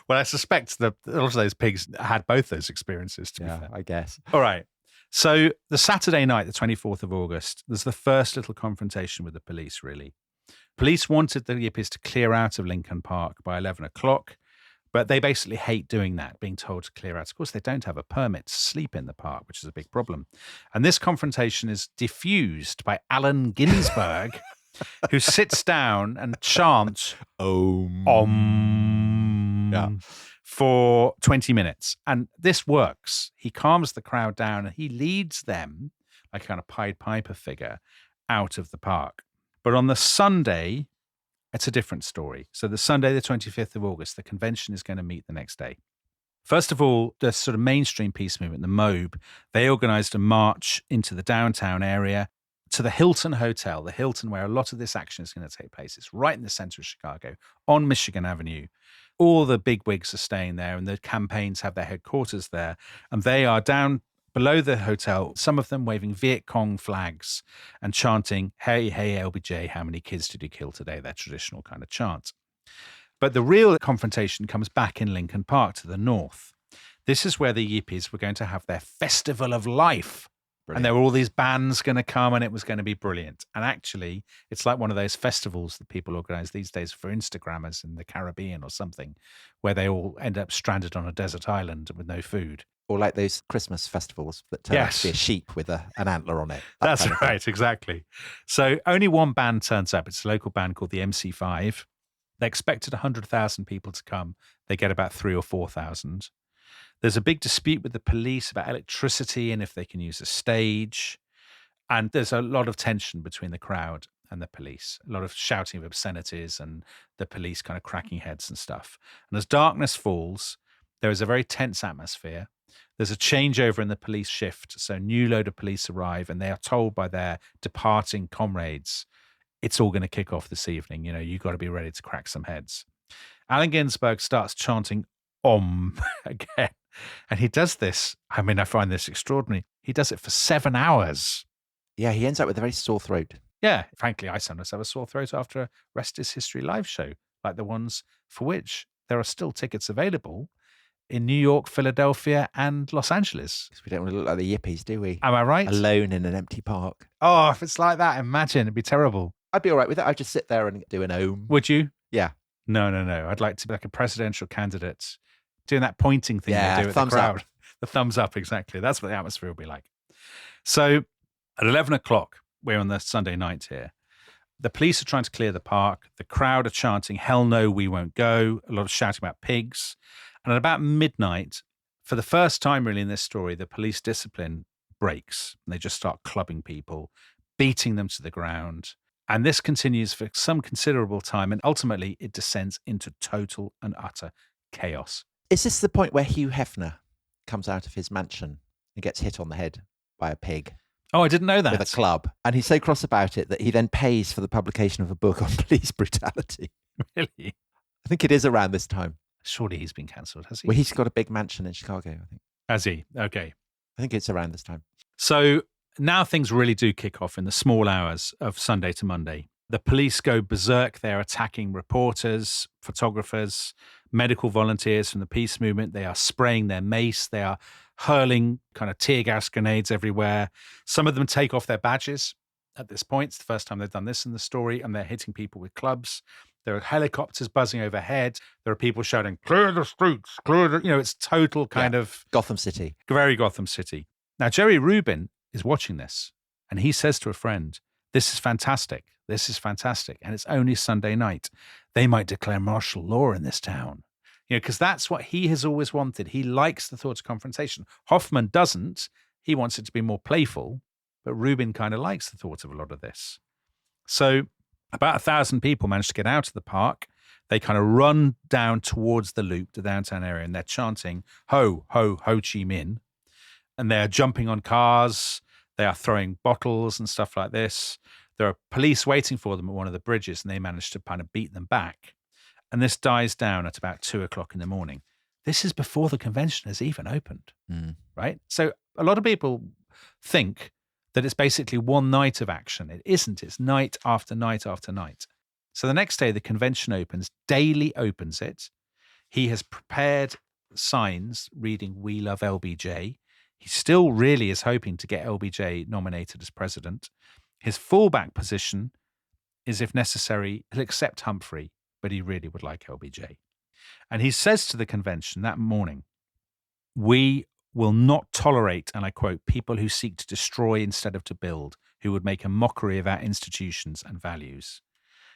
Speaker 2: Well, I suspect that a lot of those pigs had both those experiences, to be fair.
Speaker 1: I guess.
Speaker 2: All right. So the Saturday night, the 24th of August, there's the first little confrontation with the police, really. Police wanted the Yippies to clear out of Lincoln Park by 11 o'clock. But they basically hate doing that, being told to clear out. Of course, they don't have a permit to sleep in the park, which is a big problem. And this confrontation is diffused by Allen Ginsberg, who sits down and chants Om for 20 minutes. And this works. He calms the crowd down and he leads them, like a kind of Pied Piper figure, out of the park. But on the Sunday, it's a different story. So the Sunday, the 25th of August, the convention is going to meet the next day. First of all, the sort of mainstream peace movement, the MOBE, they organised a march into the downtown area to the Hilton Hotel, the Hilton where a lot of this action is going to take place. It's right in the centre of Chicago, on Michigan Avenue. All the bigwigs are staying there and the campaigns have their headquarters there. And they are down below the hotel, some of them waving Viet Cong flags and chanting, hey, hey, LBJ, how many kids did you kill today? Their traditional kind of chant. But the real confrontation comes back in Lincoln Park to the north. This is where the Yippies were going to have their Festival of Life. Brilliant. And there were all these bands going to come and it was going to be brilliant. And actually, it's like one of those festivals that people organize these days for Instagrammers in the Caribbean or something, where they all end up stranded on a desert island with no food.
Speaker 1: Or like those Christmas festivals that turn out to be a sheep with an antler on it.
Speaker 2: That's right, exactly. So only one band turns up. It's a local band called the MC5. They expected 100,000 people to come. They get about 3,000 or 4,000. There's a big dispute with the police about electricity and if they can use a stage. And there's a lot of tension between the crowd and the police. A lot of shouting of obscenities and the police kind of cracking heads and stuff. And as darkness falls, there is a very tense atmosphere. There's a changeover in the police shift. So a new load of police arrive and they are told by their departing comrades, it's all going to kick off this evening. You've got to be ready to crack some heads. Allen Ginsberg starts chanting Om again. And he does this. I find this extraordinary. He does it for 7 hours.
Speaker 1: Yeah, he ends up with a very sore throat.
Speaker 2: Yeah, frankly, I sometimes have a sore throat after a Rest is History live show, like the ones for which there are still tickets available in New York, Philadelphia, and Los Angeles.
Speaker 1: We don't want to look like the Yippies, do we?
Speaker 2: Am I right?
Speaker 1: Alone in an empty park.
Speaker 2: Oh, if it's like that, imagine. It'd be terrible.
Speaker 1: I'd be all right with it. I'd just sit there and do an Om.
Speaker 2: Would you?
Speaker 1: Yeah.
Speaker 2: No. I'd like to be like a presidential candidate doing that pointing thing they do at the crowd.
Speaker 1: Up.
Speaker 2: The thumbs up, exactly. That's what the atmosphere will be like. So at 11 o'clock, we're on the Sunday night here. The police are trying to clear the park. The crowd are chanting, hell no, we won't go. A lot of shouting about pigs. And at about midnight, for the first time really in this story, the police discipline breaks. And they just start clubbing people, beating them to the ground. And this continues for some considerable time. And ultimately, it descends into total and utter chaos.
Speaker 1: Is this the point where Hugh Hefner comes out of his mansion and gets hit on the head by a pig?
Speaker 2: Oh, I didn't know that.
Speaker 1: With a club. And he's so cross about it that he then pays for the publication of a book on police brutality.
Speaker 2: Really?
Speaker 1: I think it is around this time.
Speaker 2: Surely he's been cancelled, has he?
Speaker 1: Well, he's got a big mansion in Chicago, I think.
Speaker 2: Has he? Okay.
Speaker 1: I think it's around this time.
Speaker 2: So now things really do kick off in the small hours of Sunday to Monday. The police go berserk. They're attacking reporters, photographers, medical volunteers from the peace movement. They are spraying their mace. They are hurling kind of tear gas grenades everywhere. Some of them take off their badges at this point. It's the first time they've done this in the story, and they're hitting people with clubs. There are helicopters buzzing overhead. There are people shouting, clear the streets, clear the... it's total kind of...
Speaker 1: Gotham City.
Speaker 2: Very Gotham City. Now, Jerry Rubin is watching this, and he says to a friend, this is fantastic. This is fantastic. And it's only Sunday night. They might declare martial law in this town. Because that's what he has always wanted. He likes the thought of confrontation. Hoffman doesn't. He wants it to be more playful, but Rubin kind of likes the thought of a lot of this. So about 1,000 people managed to get out of the park. They kind of run down towards the Loop, the downtown area, and they're chanting, ho, ho, Ho Chi Minh. And they're jumping on cars. They are throwing bottles and stuff like this. There are police waiting for them at one of the bridges, and they manage to kind of beat them back. And this dies down at about 2:00 in the morning. This is before the convention has even opened, right? So a lot of people think that it's basically one night of action. It isn't. It's night after night after night. So the next day, the convention opens. Daley opens it. He has prepared signs reading, "We love LBJ." He still really is hoping to get LBJ nominated as president. His fallback position is, if necessary, he'll accept Humphrey, but he really would like LBJ. And he says to the convention that morning, "We will not tolerate," and I quote, "people who seek to destroy instead of to build, who would make a mockery of our institutions and values."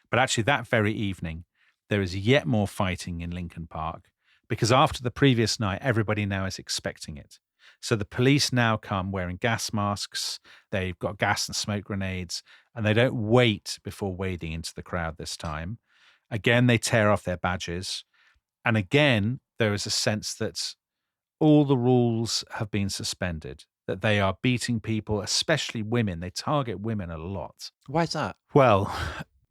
Speaker 2: But actually that very evening, there is yet more fighting in Lincoln Park, because after the previous night, everybody now is expecting it. So the police now come wearing gas masks. They've got gas and smoke grenades, and they don't wait before wading into the crowd this time. Again, they tear off their badges. And again, there is a sense that all the rules have been suspended, that they are beating people, especially women. They target women a lot.
Speaker 1: Why is that?
Speaker 2: Well,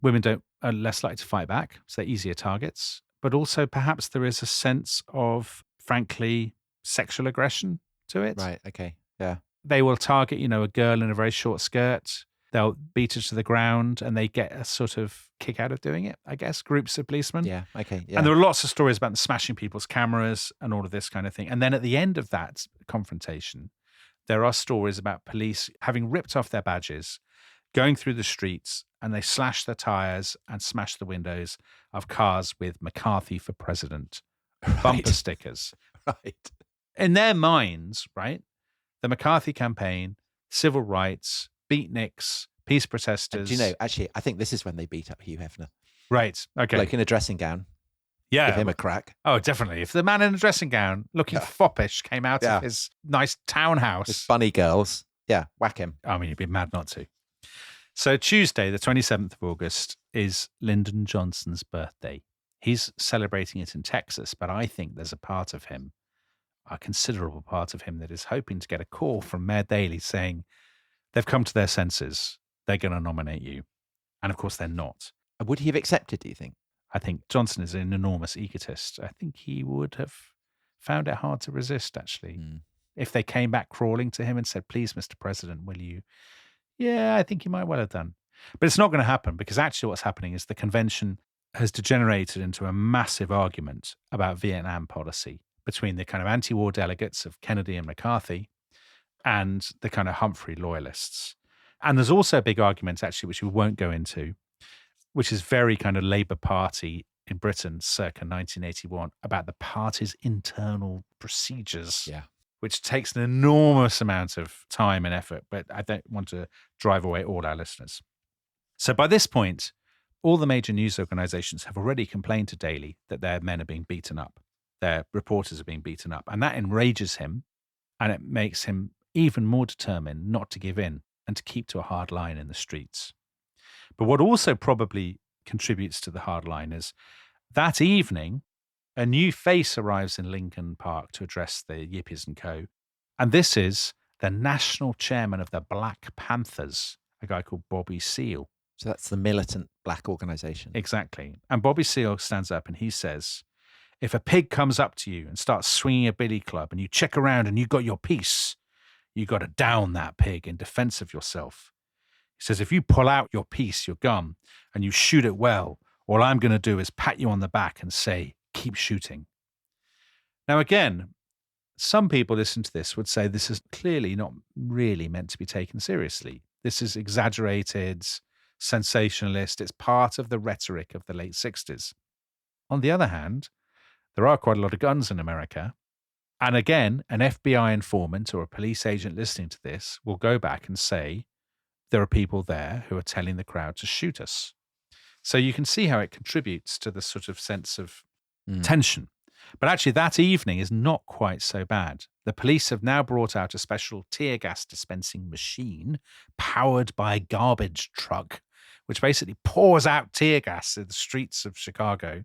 Speaker 2: women are less likely to fight back, so they're easier targets. But also perhaps there is a sense of, frankly, sexual aggression to it.
Speaker 1: Right, okay, yeah.
Speaker 2: They will target, a girl in a very short skirt. They'll beat her to the ground, and they get a sort of kick out of doing it, I guess, groups of policemen.
Speaker 1: Yeah, okay, yeah.
Speaker 2: And there are lots of stories about them smashing people's cameras and all of this kind of thing. And then at the end of that confrontation, there are stories about police having ripped off their badges, going through the streets, and they slash the tires and smash the windows of cars with "McCarthy for president" bumper stickers.
Speaker 1: Right.
Speaker 2: In their minds, right, the McCarthy campaign, civil rights, beatniks, peace protesters.
Speaker 1: Do you know, actually, I think this is when they beat up Hugh Hefner.
Speaker 2: Right, okay.
Speaker 1: Like in a dressing gown.
Speaker 2: Yeah.
Speaker 1: Give him a crack.
Speaker 2: Oh, definitely. If the man in a dressing gown, looking foppish, came out of his nice townhouse.
Speaker 1: With bunny girls. Yeah, whack him.
Speaker 2: I mean, you'd be mad not to. So Tuesday, the 27th of August, is Lyndon Johnson's birthday. He's celebrating it in Texas, but I think there's a part of him, a considerable part of him, that is hoping to get a call from Mayor Daley saying they've come to their senses. They're going to nominate you. And of course, they're not.
Speaker 1: Would he have accepted, do you think?
Speaker 2: I think Johnson is an enormous egotist. I think he would have found it hard to resist, actually. If they came back crawling to him and said, "Please, Mr. President, will you?" Yeah, I think he might well have done. But it's not going to happen, because actually what's happening is the convention has degenerated into a massive argument about Vietnam policy between the kind of anti-war delegates of Kennedy and McCarthy and the kind of Humphrey loyalists. And there's also a big argument, actually, which we won't go into, which is very kind of Labour Party in Britain circa 1981, about the party's internal procedures, which takes an enormous amount of time and effort, but I don't want to drive away all our listeners. So by this point, all the major news organizations have already complained to Daley that their men are being beaten up. Their reporters are being beaten up. And that enrages him, and it makes him even more determined not to give in and to keep to a hard line in the streets. But what also probably contributes to the hard line is that evening, a new face arrives in Lincoln Park to address the Yippies and co. And this is the national chairman of the Black Panthers, a guy called Bobby Seale.
Speaker 1: So that's the militant black organization.
Speaker 2: Exactly. And Bobby Seale stands up and he says, "If a pig comes up to you and starts swinging a billy club and you check around and you got your piece, you got to down that pig in defense of yourself." He says, "If you pull out your piece, your gun, and you shoot it well, all I'm going to do is pat you on the back and say, keep shooting." Now, again, some people listening to this would say this is clearly not really meant to be taken seriously. This is exaggerated, sensationalist. It's part of the rhetoric of the late 60s. On the other hand, there are quite a lot of guns in America. And again, an FBI informant or a police agent listening to this will go back and say, there are people there who are telling the crowd to shoot us. So you can see how it contributes to the sort of sense of tension. But actually, that evening is not quite so bad. The police have now brought out a special tear gas dispensing machine powered by a garbage truck, which basically pours out tear gas in the streets of Chicago.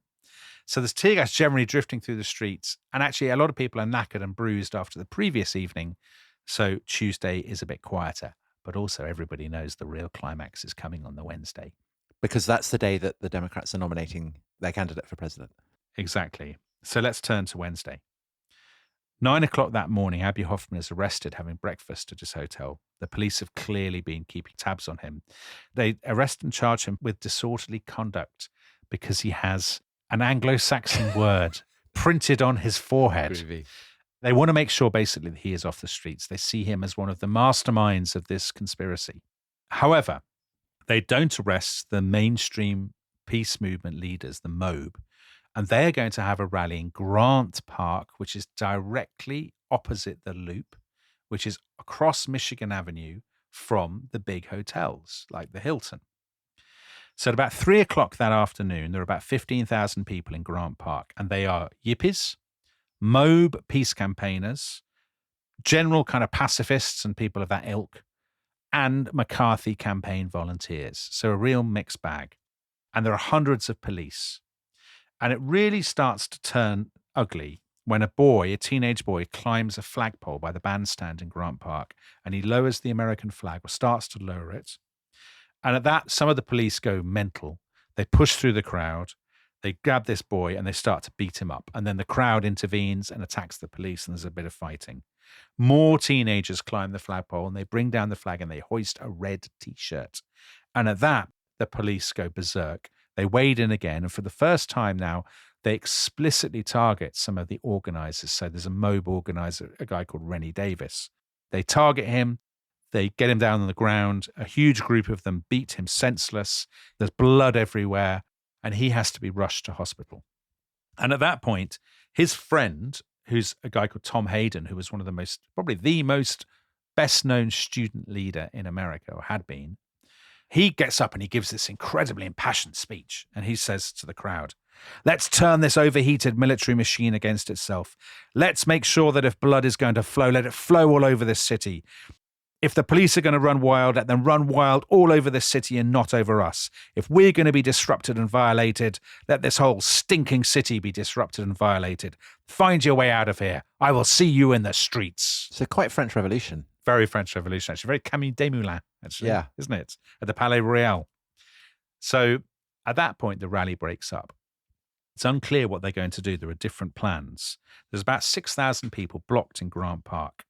Speaker 2: So there's tear gas generally drifting through the streets. And actually, a lot of people are knackered and bruised after the previous evening. So Tuesday is a bit quieter. But also, everybody knows the real climax is coming on the Wednesday.
Speaker 1: Because that's the day that the Democrats are nominating their candidate for president.
Speaker 2: Exactly. So let's turn to Wednesday. 9 o'clock that morning, Abbie Hoffman is arrested having breakfast at his hotel. The police have clearly been keeping tabs on him. They arrest and charge him with disorderly conduct because he has an Anglo-Saxon word printed on his forehead.
Speaker 1: Groovy.
Speaker 2: They want to make sure basically that he is off the streets. They see him as one of the masterminds of this conspiracy. However, they don't arrest the mainstream peace movement leaders, the MOB, and they're going to have a rally in Grant Park, which is directly opposite the Loop, which is across Michigan Avenue from the big hotels like the Hilton. So at about 3 o'clock that afternoon, there are about 15,000 people in Grant Park, and they are Yippies, MOB peace campaigners, general kind of pacifists and people of that ilk, and McCarthy campaign volunteers. So a real mixed bag. And there are hundreds of police. And it really starts to turn ugly when a teenage boy, climbs a flagpole by the bandstand in Grant Park, and he lowers the American flag, or starts to lower it. And at that, some of the police go mental. They push through the crowd. They grab this boy and they start to beat him up. And then the crowd intervenes and attacks the police, and there's a bit of fighting. More teenagers climb the flagpole and they bring down the flag and they hoist a red T-shirt. And at that, the police go berserk. They wade in again. And for the first time now, they explicitly target some of the organizers. So there's a MOB organizer, a guy called Rennie Davis. They target him. They get him down on the ground. A huge group of them beat him senseless. There's blood everywhere. And he has to be rushed to hospital. And at that point, his friend, who's a guy called Tom Hayden, who was one of the most, probably the most best-known student leader in America, or had been, he gets up and he gives this incredibly impassioned speech. And he says to the crowd, "Let's turn this overheated military machine against itself. Let's make sure that if blood is going to flow, let it flow all over this city. If the police are going to run wild, let them run wild all over this city and not over us. If we're going to be disrupted and violated, let this whole stinking city be disrupted and violated. Find your way out of here. I will see you in the streets."
Speaker 1: So quite French Revolution.
Speaker 2: Very French Revolution, actually. Very Camille Desmoulins, actually.
Speaker 1: Yeah.
Speaker 2: Isn't it? At the Palais Royal. So at that point, the rally breaks up. It's unclear what they're going to do. There are different plans. There's about 6,000 people blocked in Grant Park.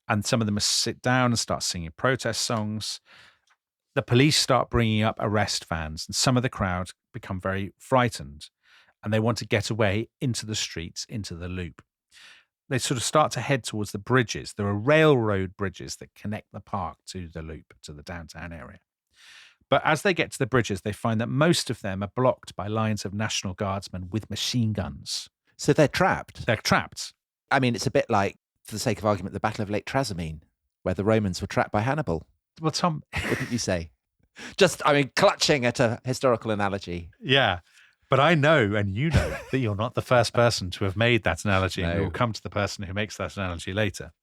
Speaker 2: And some of them must sit down and start singing protest songs. The police start bringing up arrest vans, and some of the crowd become very frightened, and they want to get away into the streets, into the Loop. They sort of start to head towards the bridges. There are railroad bridges that connect the park to the Loop, to the downtown area. But as they get to the bridges, they find that most of them are blocked by lines of National Guardsmen with machine guns.
Speaker 1: So they're trapped.
Speaker 2: They're trapped.
Speaker 1: I mean, it's a bit like, for the sake of argument, the Battle of Lake Trasimene, where the Romans were trapped by Hannibal.
Speaker 2: Well, Tom,
Speaker 1: Wouldn't you say? Just, I mean, clutching at a historical analogy.
Speaker 2: yeah. But I know, and you know, that you're not the first person to have made that analogy, and
Speaker 1: No.
Speaker 2: we'll come to the person who makes that analogy later.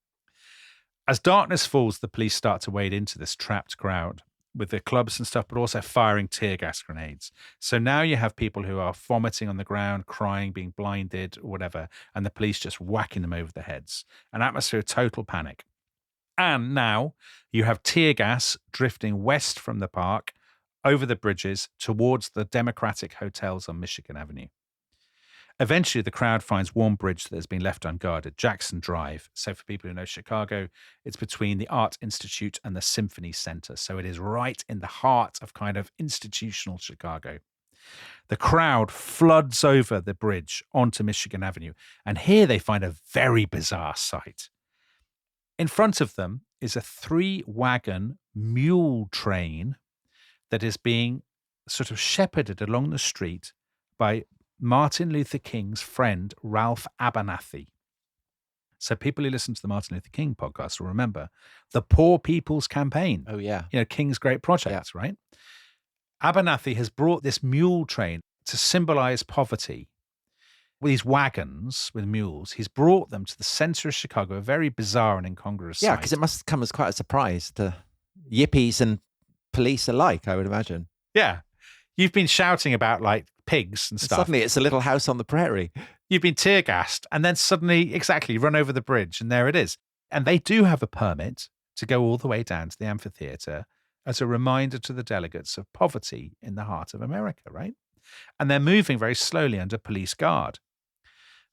Speaker 2: As darkness falls, the police start to wade into this trapped crowd with their clubs and stuff, but also firing tear gas grenades. So now you have people who are vomiting on the ground, crying, being blinded, or whatever, and the police just whacking them over the heads. An atmosphere of total panic. And now you have tear gas drifting west from the park, over the bridges, towards the Democratic hotels on Michigan Avenue. Eventually, the crowd finds one bridge that has been left unguarded, Jackson Drive. So for people who know Chicago, it's between the Art Institute and the Symphony Center. So it is right in the heart of kind of institutional Chicago. The crowd floods over the bridge onto Michigan Avenue. And here they find a very bizarre sight. In front of them is a 3-wagon mule train that is being sort of shepherded along the street by Martin Luther King's friend, Ralph Abernathy. So people who listen to the Martin Luther King podcast will remember the Poor People's Campaign.
Speaker 1: Oh, yeah.
Speaker 2: King's great project, right? Abernathy has brought this mule train to symbolize poverty. With these wagons with mules, he's brought them to the center of Chicago, a very bizarre and incongruous
Speaker 1: Yeah,
Speaker 2: sight.
Speaker 1: because it must come as quite a surprise to Yippies and police alike, I would imagine.
Speaker 2: Yeah. You've been shouting about like pigs and stuff.
Speaker 1: Suddenly it's a little house on the prairie.
Speaker 2: You've been tear gassed and then suddenly, exactly, run over the bridge and there it is. And they do have a permit to go all the way down to the amphitheater as a reminder to the delegates of poverty in the heart of America, right? And they're moving very slowly under police guard.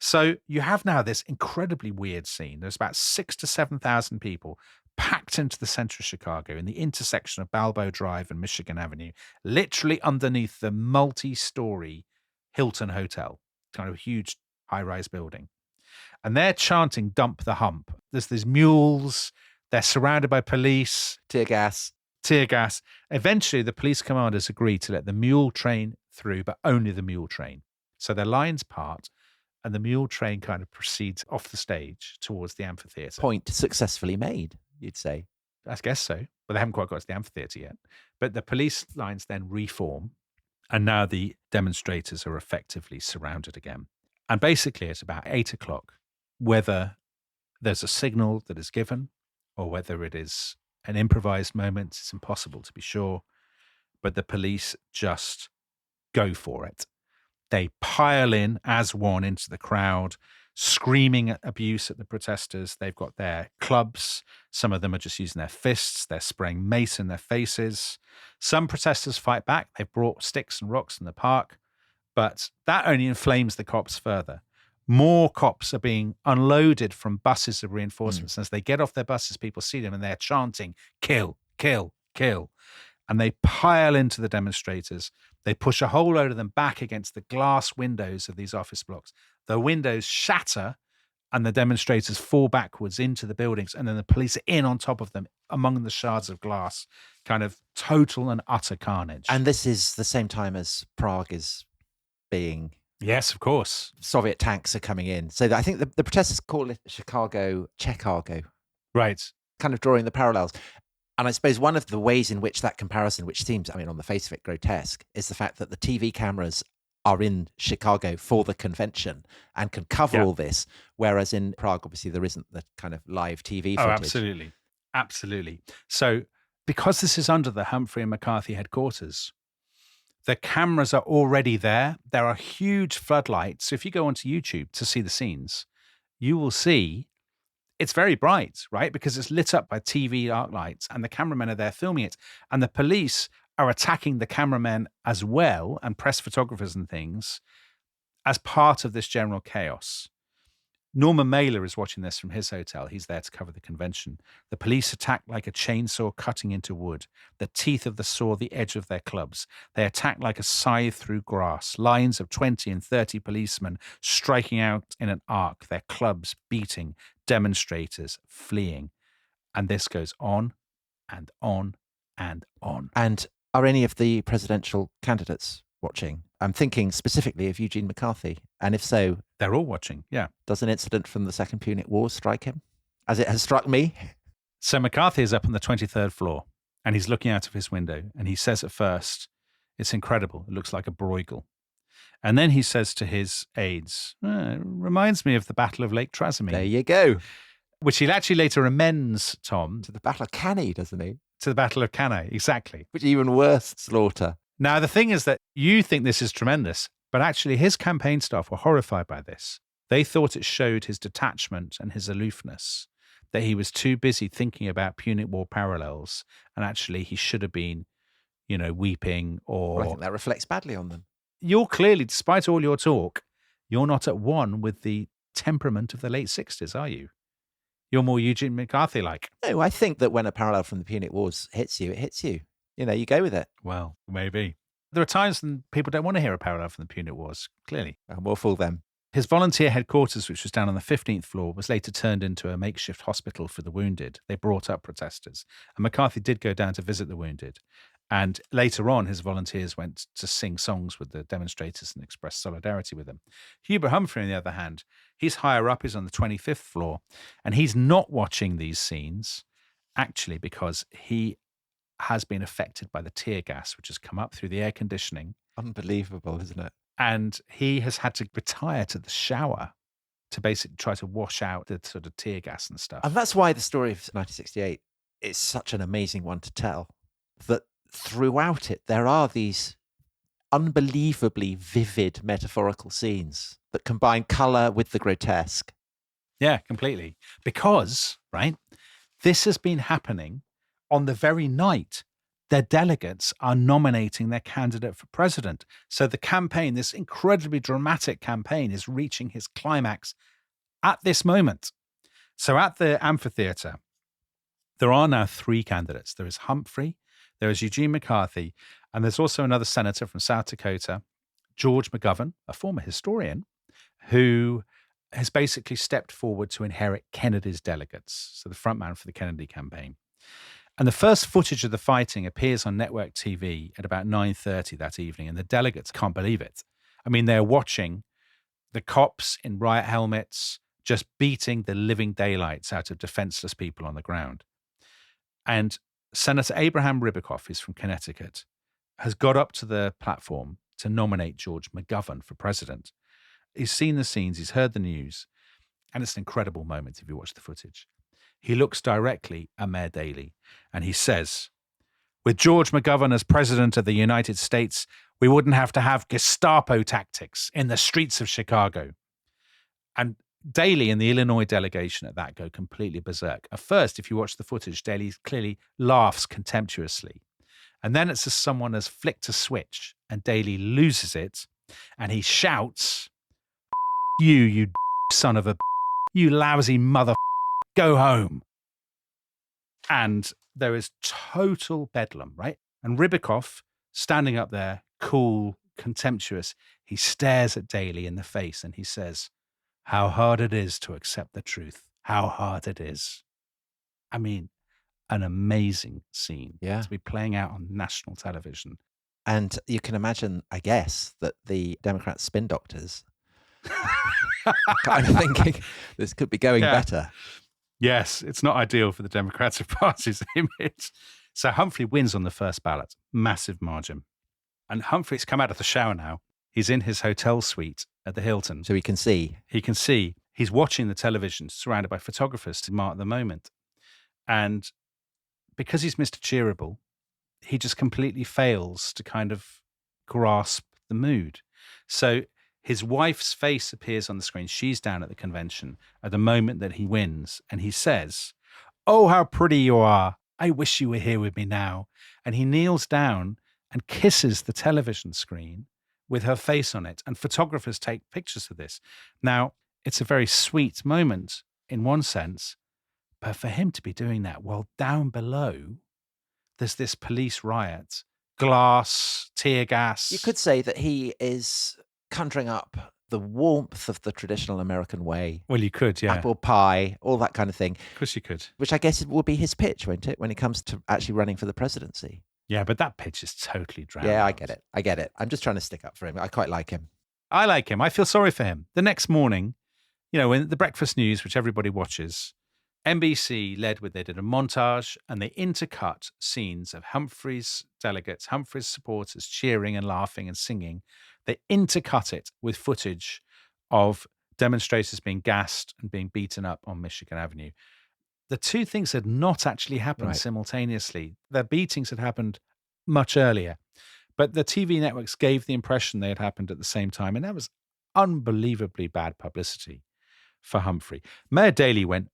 Speaker 2: So you have now this incredibly weird scene. There's about 6,000 to 7,000 people packed into the center of Chicago in the intersection of Balboa Drive and Michigan Avenue, literally underneath the multi-story Hilton Hotel, kind of huge high-rise building. And they're chanting, "Dump the hump." There's these mules. They're surrounded by police.
Speaker 1: Tear gas.
Speaker 2: Eventually, the police commanders agree to let the mule train through, but only the mule train. So their lines part, and the mule train kind of proceeds off the stage towards the amphitheater.
Speaker 1: Point successfully made, you'd say.
Speaker 2: I guess so, but they haven't quite got to the amphitheater yet. But the police lines then reform, and now the demonstrators are effectively surrounded again. And basically, it's about 8 o'clock, whether there's a signal that is given or whether it is an improvised moment, it's impossible to be sure. But the police just go for it. They pile in as one into the crowd, screaming abuse at the protesters. They've got their clubs. Some of them are just using their fists. They're spraying mace in their faces. Some protesters fight back. They've brought sticks and rocks in the park. But that only inflames the cops further. More cops are being unloaded from buses of reinforcements. As they get off their buses, people see them and they're chanting, "Kill, kill, kill." And they pile into the demonstrators. They push a whole load of them back against the glass windows of these office blocks. The windows shatter and the demonstrators fall backwards into the buildings. And then the police are in on top of them among the shards of glass. Kind of total and utter carnage.
Speaker 1: And this is the same time as Prague is being...
Speaker 2: Yes, of course.
Speaker 1: Soviet tanks are coming in. So I think the protesters call it Chicago Checargo.
Speaker 2: Right.
Speaker 1: Kind of drawing the parallels. And I suppose one of the ways in which that comparison, which seems, I mean, on the face of it, grotesque, is the fact that the TV cameras are in Chicago for the convention and can cover all this, whereas in Prague, obviously, there isn't the kind of live TV footage.
Speaker 2: Oh, absolutely. Absolutely. So because this is under the Humphrey and McCarthy headquarters, the cameras are already there. There are huge floodlights. So if you go onto YouTube to see the scenes, you will see it's very bright, right? Because it's lit up by TV arc lights and the cameramen are there filming it. And the police are attacking the cameramen as well and press photographers and things as part of this general chaos. Norman Mailer is watching this from his hotel. He's there to cover the convention. The police attack like a chainsaw cutting into wood. The teeth of the saw the edge of their clubs. They attack like a scythe through grass. Lines of 20 and 30 policemen striking out in an arc, their clubs beating, demonstrators fleeing. And this goes on and on and on.
Speaker 1: And are any of the presidential candidates watching? I'm thinking specifically of Eugene McCarthy. And if so...
Speaker 2: They're all watching, yeah.
Speaker 1: Does an incident from the Second Punic War strike him, as it has struck me?
Speaker 2: So McCarthy is up on the 23rd floor, and he's looking out of his window, and he says at first, "It's incredible. It looks like a Bruegel." And then he says to his aides, "It reminds me of the Battle of Lake Trasimene."
Speaker 1: There you go.
Speaker 2: Which he actually later amends, Tom.
Speaker 1: To the Battle of Cannae, doesn't he?
Speaker 2: To the Battle of Cannae, exactly.
Speaker 1: Which even worse slaughter.
Speaker 2: Now, the thing is that you think this is tremendous, but actually his campaign staff were horrified by this. They thought it showed his detachment and his aloofness, that he was too busy thinking about Punic War parallels, and actually he should have been, weeping or...
Speaker 1: Well, I think that reflects badly on them.
Speaker 2: You're clearly, despite all your talk, you're not at one with the temperament of the late 60s, are you? You're more Eugene McCarthy-like.
Speaker 1: No, I think that when a parallel from the Punic Wars hits you, it hits you. You go with it.
Speaker 2: Well, maybe. There are times when people don't want to hear a parallel from the Punic Wars, clearly.
Speaker 1: And we'll fool them.
Speaker 2: His volunteer headquarters, which was down on the 15th floor, was later turned into a makeshift hospital for the wounded. They brought up protesters. And McCarthy did go down to visit the wounded. And later on, his volunteers went to sing songs with the demonstrators and express solidarity with them. Hubert Humphrey, on the other hand, he's higher up, he's on the 25th floor, and he's not watching these scenes, actually, because he has been affected by the tear gas, which has come up through the air conditioning.
Speaker 1: Unbelievable, isn't it?
Speaker 2: And he has had to retire to the shower to basically try to wash out the sort of tear gas and stuff.
Speaker 1: And that's why the story of 1968 is such an amazing one to tell, that throughout it, there are these unbelievably vivid metaphorical scenes that combine colour with the grotesque.
Speaker 2: Yeah, completely. Because, right, this has been happening on the very night their delegates are nominating their candidate for president. So the campaign, this incredibly dramatic campaign, is reaching his climax at this moment. So at the amphitheatre, there are now 3 candidates. There is Humphrey, there is Eugene McCarthy, and there's also another senator from South Dakota, George McGovern, a former historian, who has basically stepped forward to inherit Kennedy's delegates, so the front man for the Kennedy campaign. And the first footage of the fighting appears on network TV at about 9:30 that evening, and the delegates can't believe it. I mean, they're watching the cops in riot helmets just beating the living daylights out of defenseless people on the ground. And Senator Abraham Ribicoff, who's from Connecticut, has got up to the platform to nominate George McGovern for president. He's seen the scenes, he's heard the news, and it's an incredible moment if you watch the footage. He looks directly at Mayor Daley and he says, "With George McGovern as president of the United States, we wouldn't have to have Gestapo tactics in the streets of Chicago." And Daley and the Illinois delegation at that go completely berserk. At first, if you watch the footage, Daley clearly laughs contemptuously. And then it's as someone has flicked a switch and Daley loses it and he shouts, you son of a, you lousy mother, go home." And there is total bedlam, right? And Ribicoff, standing up there, cool, contemptuous, he stares at Daley in the face and he says, "How hard it is to accept the truth. How hard it is." I mean, an amazing scene to be playing out on national television.
Speaker 1: And you can imagine, I guess, that the Democrat spin doctors are kind of thinking this could be going better.
Speaker 2: Yes, it's not ideal for the Democratic Party's image. So Humphrey wins on the first ballot, massive margin. And Humphrey's come out of the shower now. He's in his hotel suite at the Hilton.
Speaker 1: So he can see.
Speaker 2: He can see. He's watching the television, surrounded by photographers to mark the moment. And because he's Mr. Cheerable, he just completely fails to kind of grasp the mood. So his wife's face appears on the screen. She's down at the convention at the moment that he wins. And he says, "Oh, how pretty you are. I wish you were here with me now." And he kneels down and kisses the television screen with her face on it. And photographers take pictures of this. Now, it's a very sweet moment in one sense, but for him to be doing that while down below, there's this police riot, glass, tear gas.
Speaker 1: You could say that he is conjuring up the warmth of the traditional American way.
Speaker 2: Well, you could, yeah.
Speaker 1: Apple pie, all that kind of thing.
Speaker 2: Of course you could.
Speaker 1: Which I guess will be his pitch, won't it, when it comes to actually running for the presidency?
Speaker 2: Yeah, but that pitch is totally drowned
Speaker 1: Yeah,
Speaker 2: out.
Speaker 1: I get it. I'm just trying to stick up for him. I quite like him.
Speaker 2: I like him. I feel sorry for him. The next morning, you know, when the breakfast news, which everybody watches, NBC they did a montage and they intercut scenes of Humphrey's delegates, Humphrey's supporters cheering and laughing and singing. They intercut it with footage of demonstrators being gassed and being beaten up on Michigan Avenue. The two things had not actually happened simultaneously. The beatings had happened much earlier, but the TV networks gave the impression they had happened at the same time. And that was unbelievably bad publicity for Humphrey. Mayor Daley went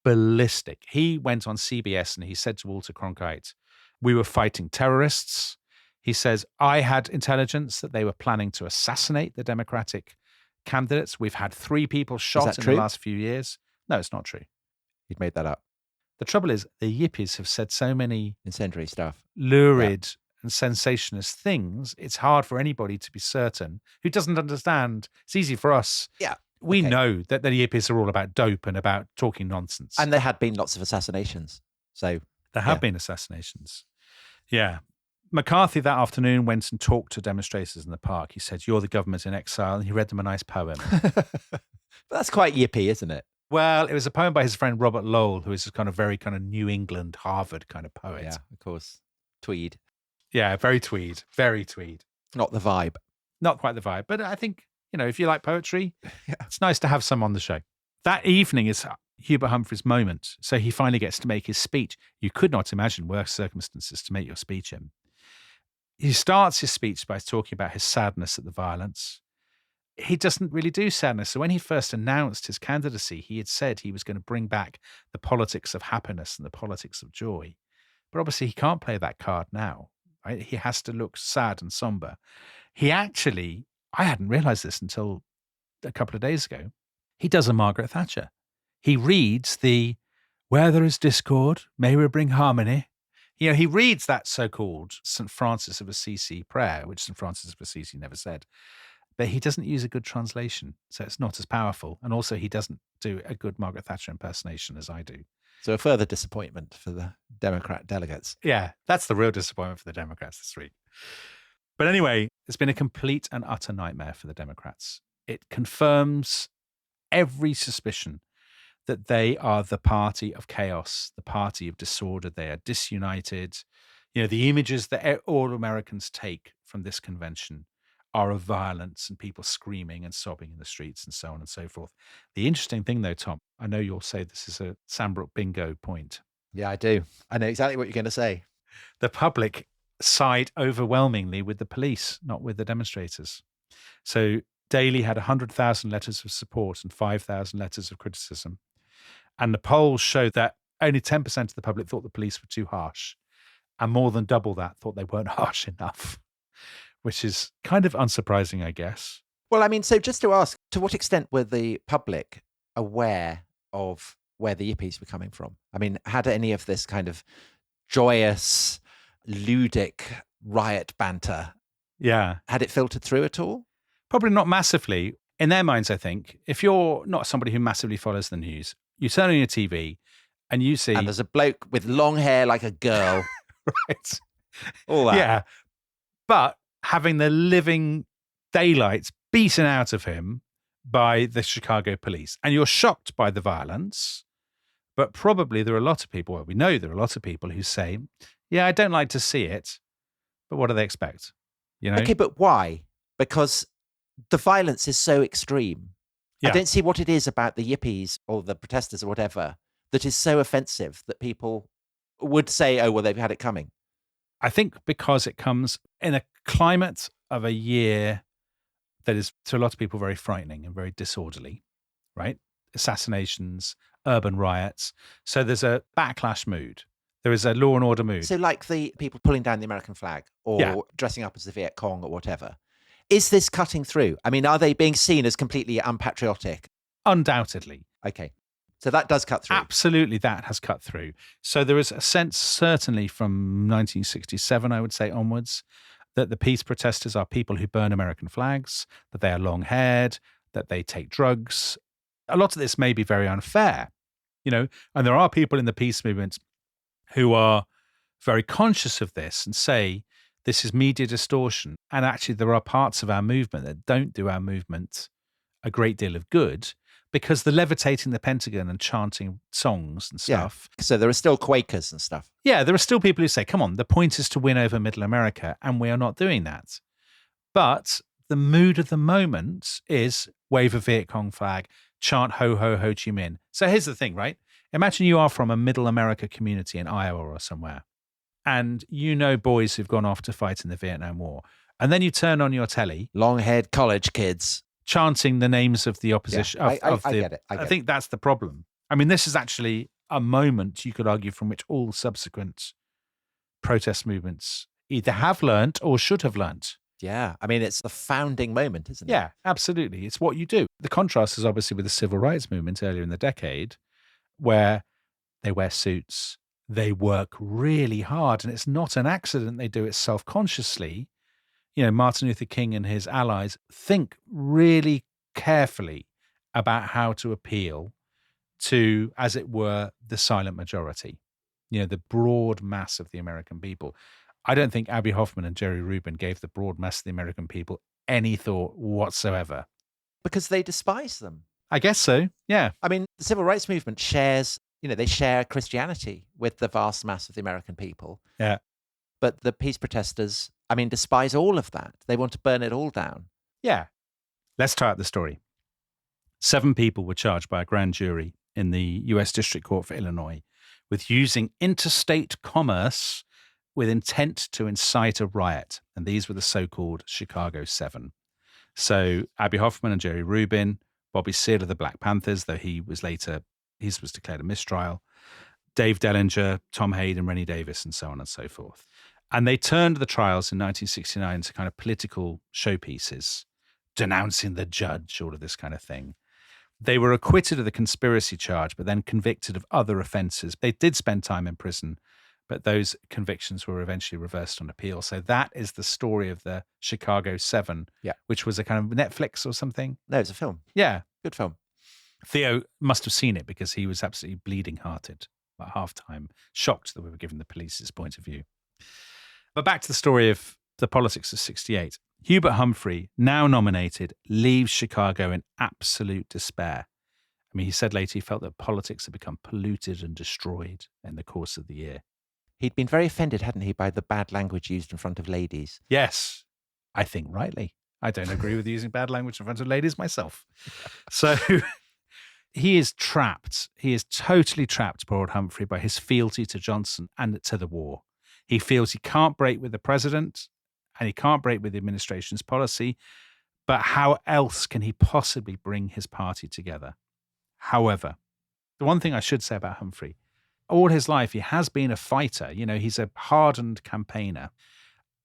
Speaker 2: ballistic. He went on CBS and he said to Walter Cronkite, "We were fighting terrorists." He says, "I had intelligence that they were planning to assassinate the Democratic candidates. We've had 3 people shot in the last few years." No, it's not true.
Speaker 1: He'd made that up.
Speaker 2: The trouble is the Yippies have said so many
Speaker 1: incendiary stuff,
Speaker 2: lurid and sensationalist things. It's hard for anybody to be certain who doesn't understand. It's easy for us We
Speaker 3: Okay.
Speaker 2: know that the Yippies are all about dope and about talking nonsense.
Speaker 3: And there had been lots of assassinations. So
Speaker 2: there have been assassinations. Yeah. McCarthy that afternoon went and talked to demonstrators in the park. He said, "You're the government in exile." And he read them a nice poem.
Speaker 3: That's quite yippy, isn't it?
Speaker 2: Well, it was a poem by his friend Robert Lowell, who is a kind of very kind of New England, Harvard kind of poet.
Speaker 3: Yeah, of course. Tweed.
Speaker 2: Yeah, very tweed. Very tweed.
Speaker 3: Not the vibe.
Speaker 2: Not quite the vibe. But I think, if you like poetry, it's nice to have some on the show. That evening is Hubert Humphrey's moment. So he finally gets to make his speech. You could not imagine worse circumstances to make your speech in. He starts his speech by talking about his sadness at the violence. He doesn't really do sadness. So when he first announced his candidacy, he had said he was going to bring back the politics of happiness and the politics of joy. But obviously he can't play that card now, right? He has to look sad and somber. He actually, I hadn't realized this until a couple of days ago, he does a Margaret Thatcher. He reads the, "Where there is discord, may we bring harmony." He reads that so-called St. Francis of Assisi prayer, which St. Francis of Assisi never said. But he doesn't use a good translation, so it's not as powerful. And also he doesn't do a good Margaret Thatcher impersonation as I do.
Speaker 3: So a further disappointment for the Democrat delegates.
Speaker 2: Yeah, that's the real disappointment for the Democrats this week. But anyway, it's been a complete and utter nightmare for the Democrats. It confirms every suspicion that they are the party of chaos, the party of disorder. They are disunited. The images that all Americans take from this convention are of violence and people screaming and sobbing in the streets and so on and so forth. The interesting thing, though, Tom, I know you'll say this is a Sandbrook bingo point.
Speaker 3: Yeah, I do. I know exactly what you're going to say.
Speaker 2: The public side overwhelmingly with the police, not with the demonstrators. So Daley had 100,000 letters of support and 5,000 letters of criticism. And the polls showed that only 10% of the public thought the police were too harsh. And more than double that thought they weren't harsh enough, which is kind of unsurprising, I guess.
Speaker 3: Well, I mean, so just to ask, to what extent were the public aware of where the Yippies were coming from? I mean, had any of this kind of joyous, ludic riot banter, had it filtered through at all?
Speaker 2: Probably not massively. In their minds, I think, if you're not somebody who massively follows the news, you turn on your TV and you see...
Speaker 3: And there's a bloke with long hair like a girl.
Speaker 2: Right.
Speaker 3: All that.
Speaker 2: Yeah. But having the living daylights beaten out of him by the Chicago police. And you're shocked by the violence, but probably there are a lot of people, well, we know there are a lot of people who say, yeah, I don't like to see it, but what do they expect?
Speaker 3: Okay, but why? Because the violence is so extreme.
Speaker 2: Yeah.
Speaker 3: I don't see what it is about the Yippies or the protesters or whatever that is so offensive that people would say, oh, well, they've had it coming.
Speaker 2: I think because it comes in a climate of a year that is, to a lot of people, very frightening and very disorderly, right? Assassinations, urban riots. So there's a backlash mood. There is a law and order mood.
Speaker 3: So like the people pulling down the American flag or dressing up as the Viet Cong or whatever. Is this cutting through? I mean, are they being seen as completely unpatriotic?
Speaker 2: Undoubtedly.
Speaker 3: Okay. So that does cut through.
Speaker 2: Absolutely, that has cut through. So there is a sense, certainly from 1967, I would say, onwards, that the peace protesters are people who burn American flags, that they are long-haired, that they take drugs. A lot of this may be very unfair, and there are people in the peace movement who are very conscious of this and say, this is media distortion. And actually, there are parts of our movement that don't do our movement a great deal of good because the levitating the Pentagon and chanting songs and stuff.
Speaker 3: Yeah. So there are still Quakers and stuff.
Speaker 2: Yeah, there are still people who say, come on, the point is to win over Middle America, and we are not doing that. But the mood of the moment is wave a Viet Cong flag, chant ho, ho, Ho Chi Minh. So here's the thing, right? Imagine you are from a Middle America community in Iowa or somewhere, and boys who've gone off to fight in the Vietnam War. And then you turn on your telly.
Speaker 3: Long-haired college kids.
Speaker 2: Chanting the names of the opposition.
Speaker 3: Yeah, I get it.
Speaker 2: I think that's the problem. I mean, this is actually a moment, you could argue, from which all subsequent protest movements either have learnt or should have learnt.
Speaker 3: Yeah. I mean, it's the founding moment, isn't it?
Speaker 2: Yeah, absolutely. It's what you do. The contrast is obviously with the civil rights movement earlier in the decade, where they wear suits, they work really hard, and it's not an accident they do it self-consciously. Martin Luther King and his allies think really carefully about how to appeal to, as it were, the silent majority, the broad mass of the American people. I don't think Abbie Hoffman and Jerry Rubin gave the broad mass of the American people any thought whatsoever.
Speaker 3: Because they despise them.
Speaker 2: I guess so, yeah.
Speaker 3: I mean, the civil rights movement shares, they share Christianity with the vast mass of the American people.
Speaker 2: Yeah.
Speaker 3: But the peace protesters, despise all of that. They want to burn it all down.
Speaker 2: Yeah. Let's tie up the story. 7 people were charged by a grand jury in the U.S. District Court for Illinois with using interstate commerce with intent to incite a riot. And these were the so-called Chicago 7. So Abbie Hoffman and Jerry Rubin, Bobby Seale of the Black Panthers, though he was declared a mistrial, Dave Dellinger, Tom Hayden, Rennie Davis, and so on and so forth. And they turned the trials in 1969 to kind of political showpieces, denouncing the judge, all of this kind of thing. They were acquitted of the conspiracy charge, but then convicted of other offenses. They did spend time in prison, but those convictions were eventually reversed on appeal. So that is the story of the Chicago 7, which was a kind of Netflix or something.
Speaker 3: No, it's a film.
Speaker 2: Yeah.
Speaker 3: Good film.
Speaker 2: Theo must have seen it because he was absolutely bleeding-hearted at halftime, shocked that we were given the police's point of view. But back to the story of the politics of 68. Hubert Humphrey, now nominated, leaves Chicago in absolute despair. He said later he felt that politics had become polluted and destroyed in the course of the year.
Speaker 3: He'd been very offended, hadn't he, by the bad language used in front of ladies?
Speaker 2: Yes, I think rightly. I don't agree with using bad language in front of ladies myself. So he is trapped. He is totally trapped, poor old Humphrey, by his fealty to Johnson and to the war. He feels he can't break with the president and he can't break with the administration's policy, but how else can he possibly bring his party together? However, the one thing I should say about Humphrey, all his life he has been a fighter. He's a hardened campaigner.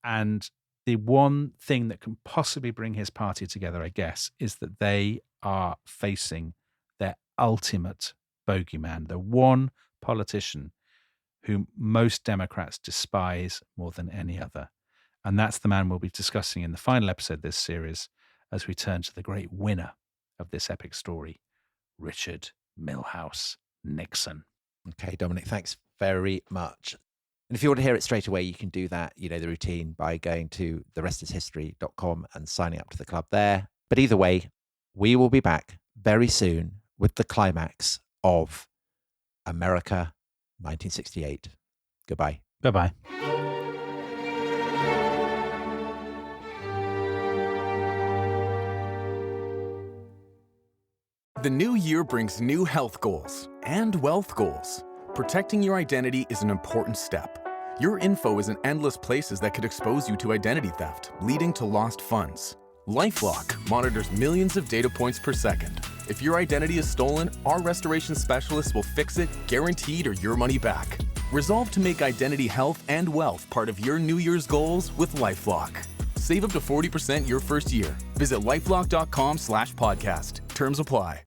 Speaker 2: And the one thing that can possibly bring his party together, I guess, is that they are facing their ultimate bogeyman, the one politician whom most Democrats despise more than any other. And that's the man we'll be discussing in the final episode of this series as we turn to the great winner of this epic story, Richard Milhous Nixon.
Speaker 3: Okay, Dominic, thanks very much. And if you want to hear it straight away, you can do that, the routine, by going to therestishistory.com and signing up to the club there. But either way, we will be back very soon with the climax of America 1968. Goodbye.
Speaker 2: Bye-bye.
Speaker 4: The new year brings new health goals and wealth goals. Protecting your identity is an important step. Your info is in endless places that could expose you to identity theft, leading to lost funds. LifeLock monitors millions of data points per second. If your identity is stolen, our restoration specialists will fix it, guaranteed, or your money back. Resolve to make identity health and wealth part of your New Year's goals with LifeLock. Save up to 40% your first year. Visit lifelock.com/podcast. Terms apply.